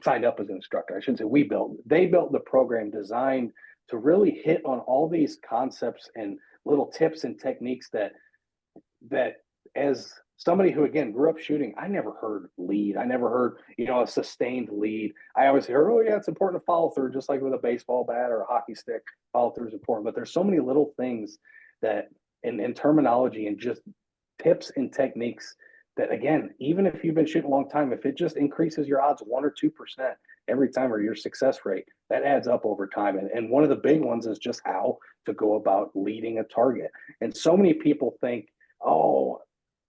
signed up as an instructor. I shouldn't say they built the program designed to really hit on all these concepts and little tips and techniques that as somebody who again grew up shooting, I never heard lead. I never heard, a sustained lead. I always hear, oh yeah, it's important to follow through, just like with a baseball bat or a hockey stick. Follow through is important. But there's so many little things that in terminology and just tips and techniques that again, even if you've been shooting a long time, if it just increases your odds 1 or 2%, every time, or your success rate, that adds up over time. And one of the big ones is just how to go about leading a target. And so many people think, oh,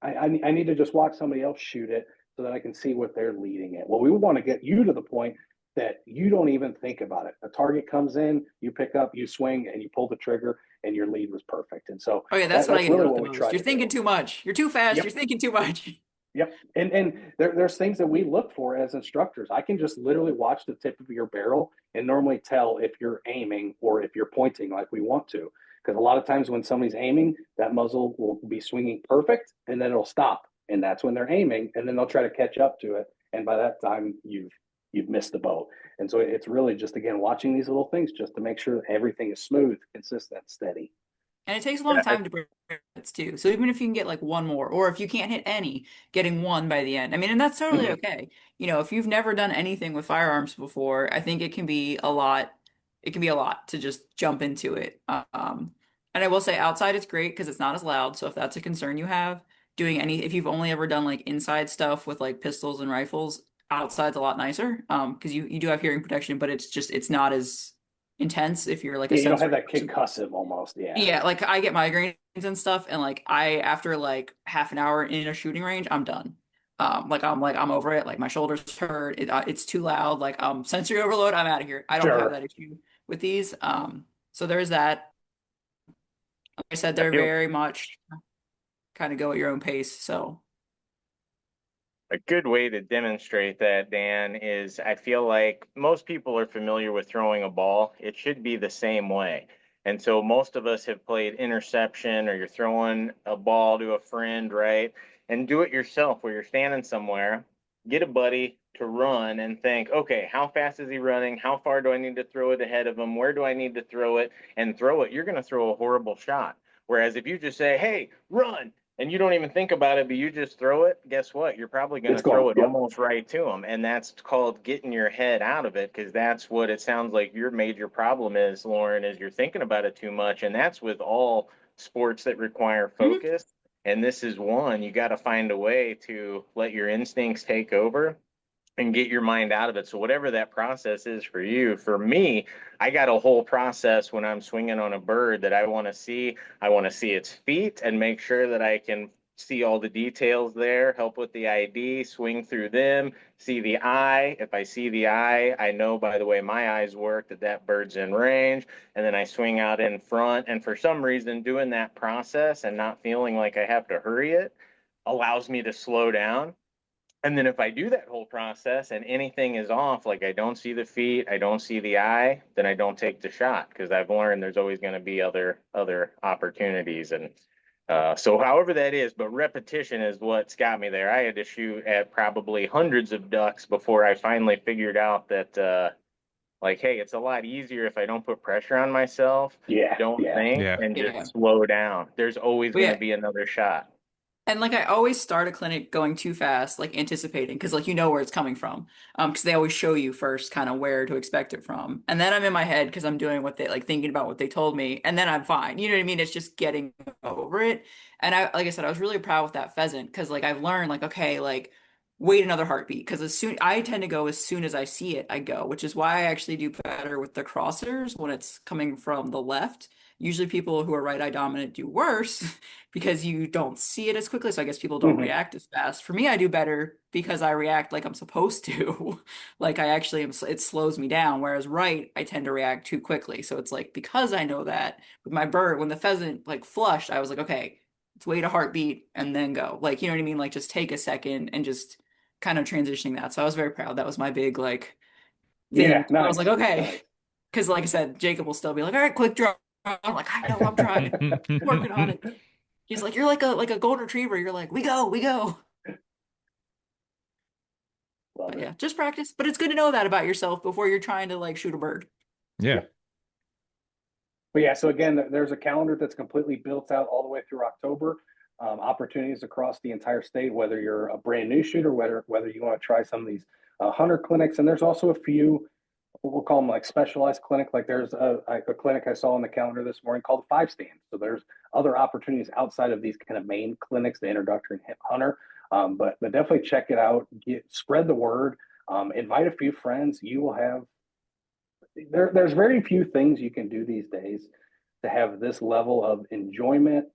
I need to just watch somebody else shoot it so that I can see what they're leading it. Well, we want to get you to the point that you don't even think about it. A target comes in, you pick up, you swing, and you pull the trigger, and your lead was perfect. And so Oh yeah, that's what I that's get hit really with the what we most. try You're to thinking do. too much. You're too fast. Yep. You're thinking too much. Yep. And there's things that we look for as instructors. I can just literally watch the tip of your barrel and normally tell if you're aiming or if you're pointing like we want to. Because a lot of times when somebody's aiming, that muzzle will be swinging perfect and then it'll stop. And that's when they're aiming, and then they'll try to catch up to it. And by that time, you've missed the boat. And so it's really just, again, watching these little things just to make sure that everything is smooth, consistent, steady. And it takes a long time to break hits too. So even if you can get like one more, or if you can't hit any, getting one by the end. I mean, and that's totally okay. You know, if you've never done anything with firearms before, I think it can be a lot. It can be a lot to just jump into it. And I will say outside it's great because it's not as loud. So if that's a concern you have, doing any, if you've only ever done like inside stuff with like pistols and rifles, outside's a lot nicer. Because you do have hearing protection, but it's not as intense if you're like a Yeah, you don't have sensory that person. concussive almost. Yeah. Yeah, like I get migraines and stuff, and like I after like half an hour in a shooting range, I'm done. Like I'm over it. Like my shoulders hurt. It's too loud. Like sensory overload. I'm out of here. I don't have Sure. that issue with these. So there's that. Like I said, they're I feel very much kind of go at your own pace. So a good way to demonstrate that, Dan, is I feel like most people are familiar with throwing a ball. It should be the same way. And so most of us have played interception, or you're throwing a ball to a friend, right? And do it yourself where you're standing somewhere, get a buddy to run and think, okay, how fast is he running? How far do I need to throw it ahead of him? Where do I need to throw it? And throw it. You're going to throw a horrible shot. Whereas if you just say, hey, run, and you don't even think about it, but you just throw it, guess what? You're probably going to It's gone. throw it Yep. almost right to them. And that's called getting your head out of it, because that's what it sounds like your major problem is, Lauren, is you're thinking about it too much. And that's with all sports that require focus. And this is one, you got to find a way to let your instincts take over and get your mind out of it. So whatever that process is for you, for me, I got a whole process when I'm swinging on a bird that I want to see. I want to see its feet and make sure that I can see all the details there, help with the ID, swing through them, see the eye. If I see the eye, I know by the way my eyes work that that bird's in range. And then I swing out in front. And for some reason, doing that process and not feeling like I have to hurry it allows me to slow down. And then if I do that whole process and anything is off, like I don't see the feet, I don't see the eye, then I don't take the shot, because I've learned there's always going to be other opportunities. And so however that is, but repetition is what's got me there. I had to shoot at probably hundreds of ducks before I finally figured out that like, hey, it's a lot easier if I don't put pressure on myself, Yeah. don't Yeah. think, Yeah. and yeah. just slow down. There's always But going to yeah, be another shot. and like I always start a clinic going too fast, like anticipating, because like you know where it's coming from. Because they always show you first kind of where to expect it from. And then I'm in my head because I'm doing what they like thinking about what they told me, and then I'm fine. You know what I mean? It's just getting over it. And I like I said, I was really proud with that pheasant because like I've learned like, okay, like wait another heartbeat. Because as soon I tend to go as soon as I see it, I go, which is why I actually do better with the crossers when it's coming from the left. Usually people who are right eye dominant do worse because you don't see it as quickly. So I guess people don't Mhm. react as fast. For me, I do better because I react like I'm supposed to. Like I actually am, it slows me down. Whereas right, I tend to react too quickly. So it's like because I know that with my bird, when the pheasant like flushed, I was like, okay, let's wait a heartbeat and then go. Like, you know what I mean? Like just take a second and just kind of transitioning that. So I was very proud. That was my big like thing. Yeah. I was like, Nice. okay. Nice. Because like I said, Jacob will still be like, all right, quick draw. I'm like, I know, I'm trying, working on it. He's like, you're like a golden retriever. You're like, we go, we go. Love But it. yeah, just practice. But it's good to know that about yourself before you're trying to like shoot a bird. Yeah. But yeah, so again, there's a calendar that's completely built out all the way through October. Opportunities across the entire state, whether you're a brand new shooter, whether you want to try some of these hunter clinics, and there's also a few, we'll call them like specialized clinic. Like there's a clinic I saw on the calendar this morning called Five Stand. So there's other opportunities outside of these kind of main clinics, the introductory hunter. But definitely check it out. Spread the word. Invite a few friends. You will have there's very few things you can do these days to have this level of enjoyment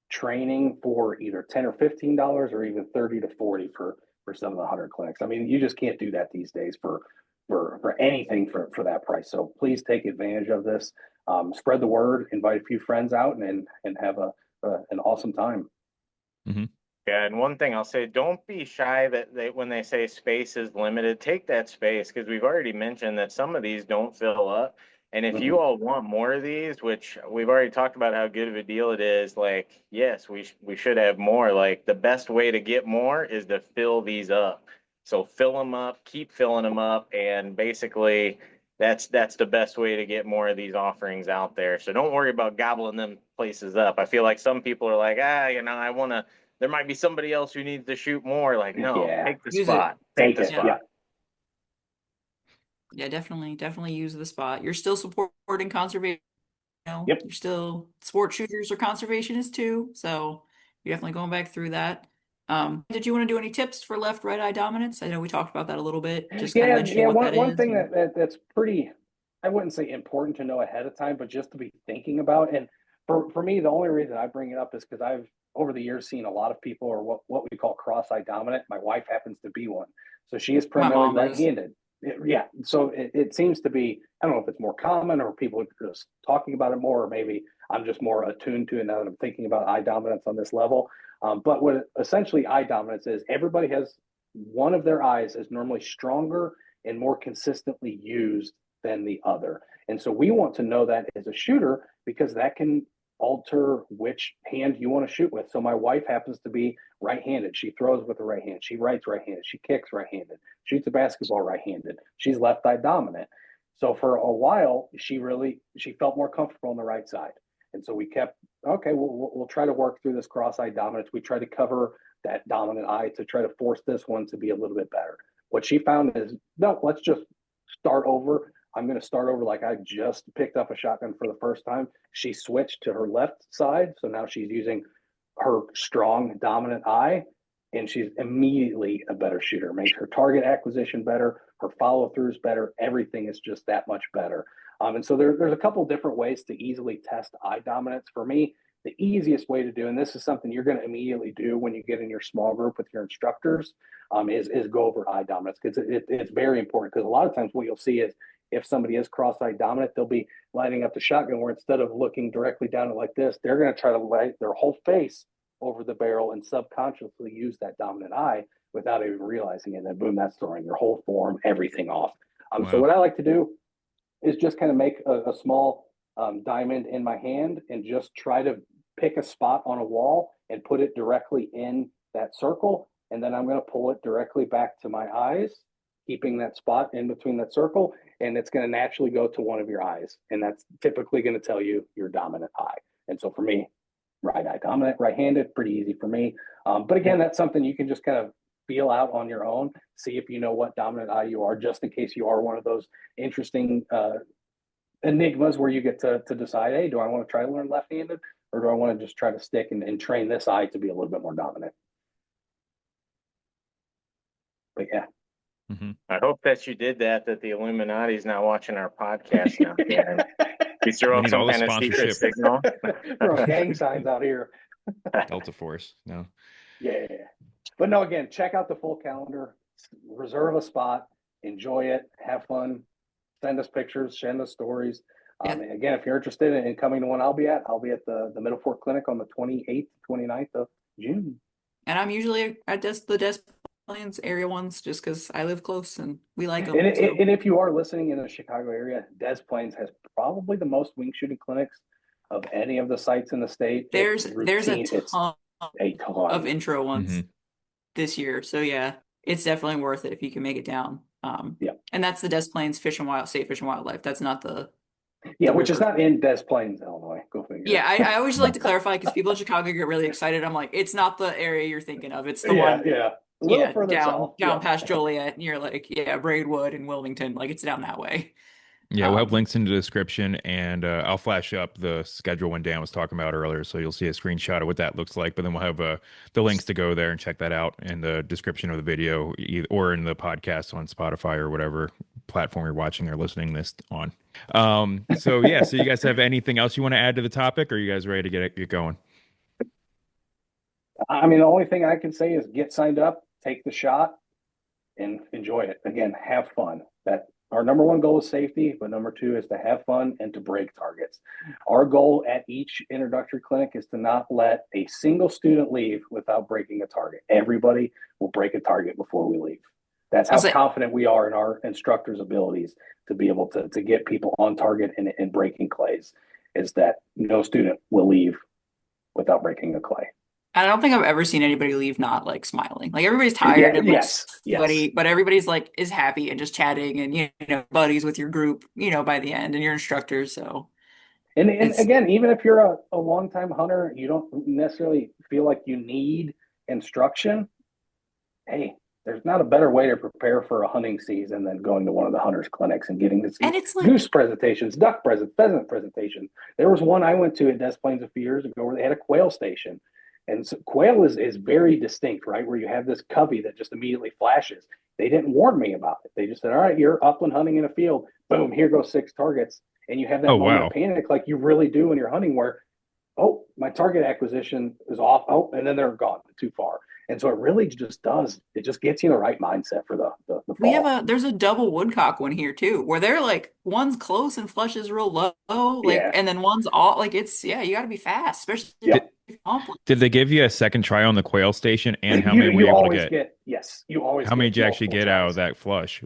training for either 10 or $15 or even 30 to 40 for some of the hunter clinics. I mean, you just can't do that these days for anything for that price. So please take advantage of this. Spread the word, invite a few friends out, and have an awesome time. Mm-hmm. Yeah, and one thing I'll say, don't be shy that when they say space is limited, take that space, because we've already mentioned that some of these don't fill up. And if you all want more of these, which we've already talked about how good of a deal it is, like, yes, we should have more. Like, the best way to get more is to fill these up. So fill them up, keep filling them up, and basically that's the best way to get more of these offerings out there. So don't worry about gobbling them places up. I feel like some people are like, I want to, there might be somebody else who needs to shoot more. Like, no, Yeah. take the Use spot. Take the it. spot. Yeah. Yeah, definitely use the spot. You're still supporting conservation. Yep. You're still sport shooters or conservationists too. So you're definitely going back through that. Did you want to do any tips for left, right eye dominance? I know we talked about that a little bit, just kind of mentioning what that one is. thing that's pretty, I wouldn't say important to know ahead of time, but just to be thinking about. And for me, the only reason I bring it up is because I've over the years seen a lot of people are what we call cross-eye dominant. My wife happens to be one, so she is My primarily mom is. right-handed. Yeah, so it seems to be, I don't know if it's more common or people are just talking about it more, or maybe I'm just more attuned to it now that I'm thinking about eye dominance on this level. But what essentially eye dominance is, everybody has one of their eyes is normally stronger and more consistently used than the other. And so we want to know that as a shooter, because that can alter which hand you want to shoot with. So my wife happens to be right-handed. She throws with the right hand. She writes right-handed. She kicks right-handed. Shoots a basketball right-handed. She's left-eye dominant. So for a while, she felt more comfortable on the right side. And so we kept, okay, we'll try to work through this cross-eye dominance. We try to cover that dominant eye to try to force this one to be a little bit better. What she found is, no, let's just start over. I'm going to start over like I just picked up a shotgun for the first time. She switched to her left side. So now she's using her strong dominant eye, and she's immediately a better shooter. Makes her target acquisition better. Her follow through is better. Everything is just that much better. And so there's a couple different ways to easily test eye dominance. For me, the easiest way to do, and this is something you're going to immediately do when you get in your small group with your instructors, is go over eye dominance, because it's very important. Because a lot of times what you'll see is, if somebody is cross-eye dominant, they'll be lining up the shotgun where instead of looking directly down it like this, they're going to try to lay their whole face over the barrel and subconsciously use that dominant eye without even realizing it. And then boom, that's throwing your whole form, everything off. Wow. So what I like to do is just kind of make a small diamond in my hand and just try to pick a spot on a wall and put it directly in that circle. And then I'm going to pull it directly back to my eyes, keeping that spot in between that circle, and it's going to naturally go to one of your eyes. And that's typically going to tell you your dominant eye. And so for me, right eye dominant, right-handed, pretty easy for me. But again, that's something you can just kind of feel out on your own, see if you know what dominant eye you are, just in case you are one of those interesting enigmas where you get to decide, hey, do I want to try to learn left-handed, or do I want to just try to stick and train this eye to be a little bit more dominant? But yeah. Mm-hmm. I hope that you did that the Illuminati's not watching our podcast now. Yeah. We throw up some kind of secret signal. Throw gang signs out here. Delta Force. No. Yeah. But no, again, check out the full calendar, reserve a spot, enjoy it, have fun, send us pictures, send us stories. Again, if you're interested in coming to one I'll be at the Middle Fork Clinic on the 28th, 29th of June. And I'm usually at the Des Plaines area ones, just because I live close and we like them. And if you are listening in the Chicago area, Des Plaines has probably the most wing shooting clinics of any of the sites in the state. There's a ton of intro ones this year. So yeah, it's definitely worth it if you can make it down. And that's the Des Plaines State Fish and Wildlife. That's not the which is not in Des Plaines, Illinois. Go figure. Yeah, I always like to clarify, because people in Chicago get really excited. I'm like, it's not the area you're thinking of. It's the one. A little further south. Down past Joliet, and you're like, Braidwood and Wilmington, like it's down that way. Yeah, we'll have links in the description, and I'll flash up the schedule when Dan was talking about earlier, so you'll see a screenshot of what that looks like. But then we'll have the links to go there and check that out in the description of the video, or in the podcast on Spotify or whatever platform you're watching or listening this on. So yeah, so you guys have anything else you want to add to the topic, or are you guys ready to get going? I mean, the only thing I can say is get signed up, take the shot, and enjoy it. Again, have fun. That our number one goal is safety, but number two is to have fun and to break targets. Our goal at each introductory clinic is to not let a single student leave without breaking a target. Everybody will break a target before we leave. That's how confident we are in our instructors' abilities to be able to get people on target and breaking clays, is that no student will leave without breaking a clay. I don't think I've ever seen anybody leave not like smiling. Like everybody's tired Yeah, and yes, sweaty, yes. but everybody's like is happy and just chatting and buddies with your group, by the end and your instructors. So And it's again, even if you're a long-time hunter, you don't necessarily feel like you need instruction. Hey, there's not a better way to prepare for a hunting season than going to one of the hunters clinics and getting to see and it's goose like presentations, duck present, pheasant presentations. There was one I went to at Des Plaines a few years ago where they had a quail station. And so quail is very distinct, right? Where you have this covey that just immediately flashes. They didn't warn me about it. They just said, all right, you're upland hunting in a field. Boom, here goes 6 targets. And you have that Oh moment wow. of panic like you really do when you're hunting where, oh, my target acquisition is off. Oh, and then they're gone too far. And so it really just does. It just gets you in the right mindset for the we have fall. there's a double woodcock one here too, where they're like one's close and flushes real low, like Yeah. and then one's all like it's you gotta be fast, especially if Yep. you're pump. Did they give you a second try on the quail station? And how You many were you you able to always get? get yes. You always How many get did you actually multiple get out of tries. that flush?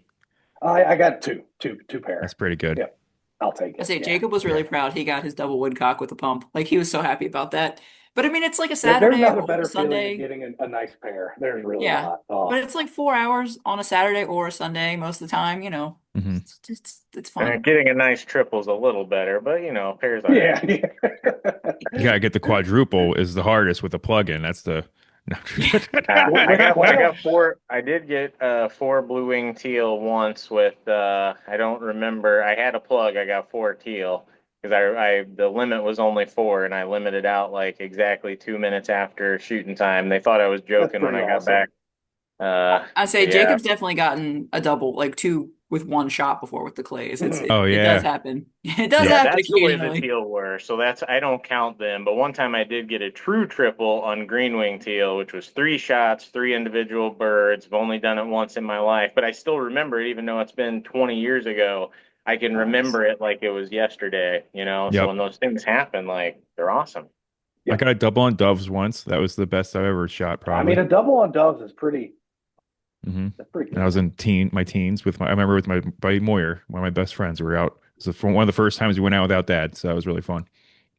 I got two That's pair. pretty good. Yep. I'll take I it. say Yeah. Jacob was Yeah. really proud. He got his double woodcock with a pump. Like he was so happy about that. But I mean, it's like a There's Saturday not a or a better feeling than Sunday. getting a nice pair. There's really Yeah. not. Oh, But it's like 4 hours on a Saturday or a Sunday most of the time. Hmm. It's fun. Getting a nice triple's a little better, but pairs all right. yeah. Yeah. You gotta get the quadruple is the hardest with the plug-in. That's the no. I With got quail, four. I did get 4 blue wing teal once with I don't remember. I had a plug. I got 4 teal because I the limit was only 4 and I limited out like exactly 2 minutes after shooting time. They thought I was that's joking when pretty I got awesome. back. I say But yeah, Jacob's definitely gotten a double, like two with one shot before with the clays. It's Mhm. it, Oh it does yeah. happen. It does Yep. yeah, happen that's the way the occasionally. teal were. So that's I don't count them. But one time I did get a true triple on green wing teal, which was 3 shots, 3 individual birds. I've only done it once in my life, but I still remember it, even though it's been 20 years ago. I can Nice. remember it like it was yesterday. So when Yep. those things happen, like they're awesome. I Yep. got a double on doves once. That was the best I've ever shot, I mean, probably. a double on doves is pretty. Hmm. That's pretty And I good. was in my teens with I remember with my buddy Moyer, one of my best friends. We were out. It was one of the first times we went out without dad, so that was really fun.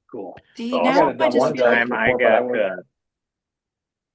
Cool. See, So I got a now I double just on one feel doves like time I before, but I got wouldn't.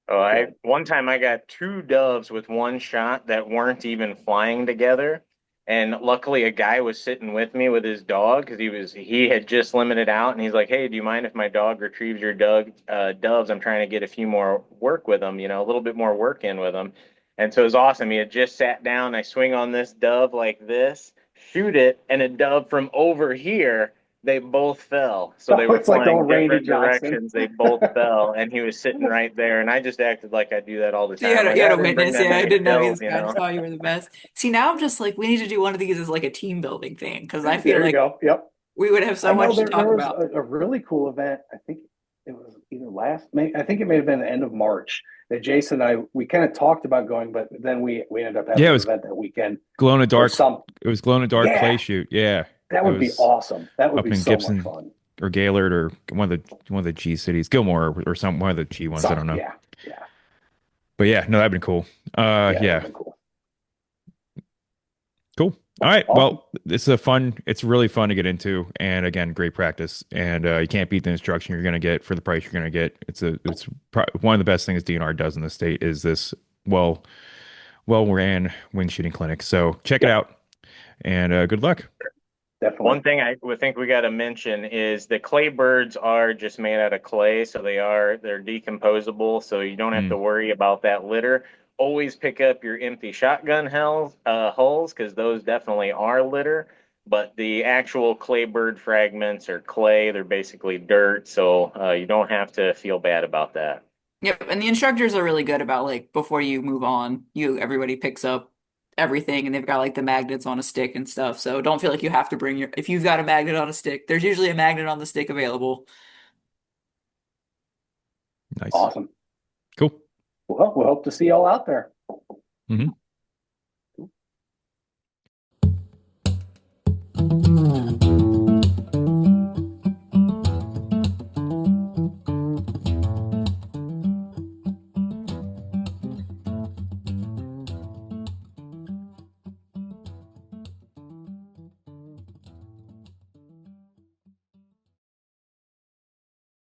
Oh, Go I ahead. one time I got 2 doves with one shot that weren't even flying together. And luckily a guy was sitting with me with his dog because he had just limited out and he's like, "Hey, do you mind if my dog retrieves your doves? I'm trying to get a few more work with them, a little bit more work in with them." And so it was awesome. He had just sat down. I swing on this dove like this, shoot it, and a dove from over here they both fell. So they Oh, were it's like flying going Randy different Johnson. directions. They both fell, and he was sitting right there. And I just acted like I do that all the so you time. had a, Like, you had I a didn't bring witness. that Yeah, I many didn't know kills, this guy. I just thought you were the best. See, now I'm just like, we need to do one of these as like a team building thing because I feel There you like go. Yep. we would have I so know much to there talk was about. a really cool event. I think it was either I think it may have been the end of March that Jason and I we kind of talked about going, but then we ended up having Yeah, it an was event that weekend glow in the or dark. some. It was glow in the dark clay Yeah, shoot. Yeah, that it would be was awesome. That would up be in so much Gibson fun. or Gaylord or one of the G cities, Gilmore or some one of the G ones. I don't know, Yeah, yeah, but yeah, no, that'd been cool. yeah. That would Yeah, have been cool. cool. All right, Awesome. well, it's really fun to get into, and again, great practice, and you can't beat the instruction you're gonna get for the price you're gonna get. One of the best things DNR does in the state is this well well ran wing shooting clinic. So check it Yep, out, and good luck. definitely. one thing I would think we got to mention is the clay birds are just made out of clay, so they're decomposable, so you don't have Mm. to worry about that litter. Always pick up your empty shotgun hulls because those definitely are litter. But the actual clay bird fragments are clay. They're basically dirt, so you don't have to feel bad about that. Yep, and the instructors are really good about like before you move on, everybody picks up everything and they've got like the magnets on a stick and stuff. So don't feel like you have to bring your if you've got a magnet on a stick, there's usually a magnet on the stick available. Nice. Awesome. Cool. Well, we hope to see y'all out there. Mhm.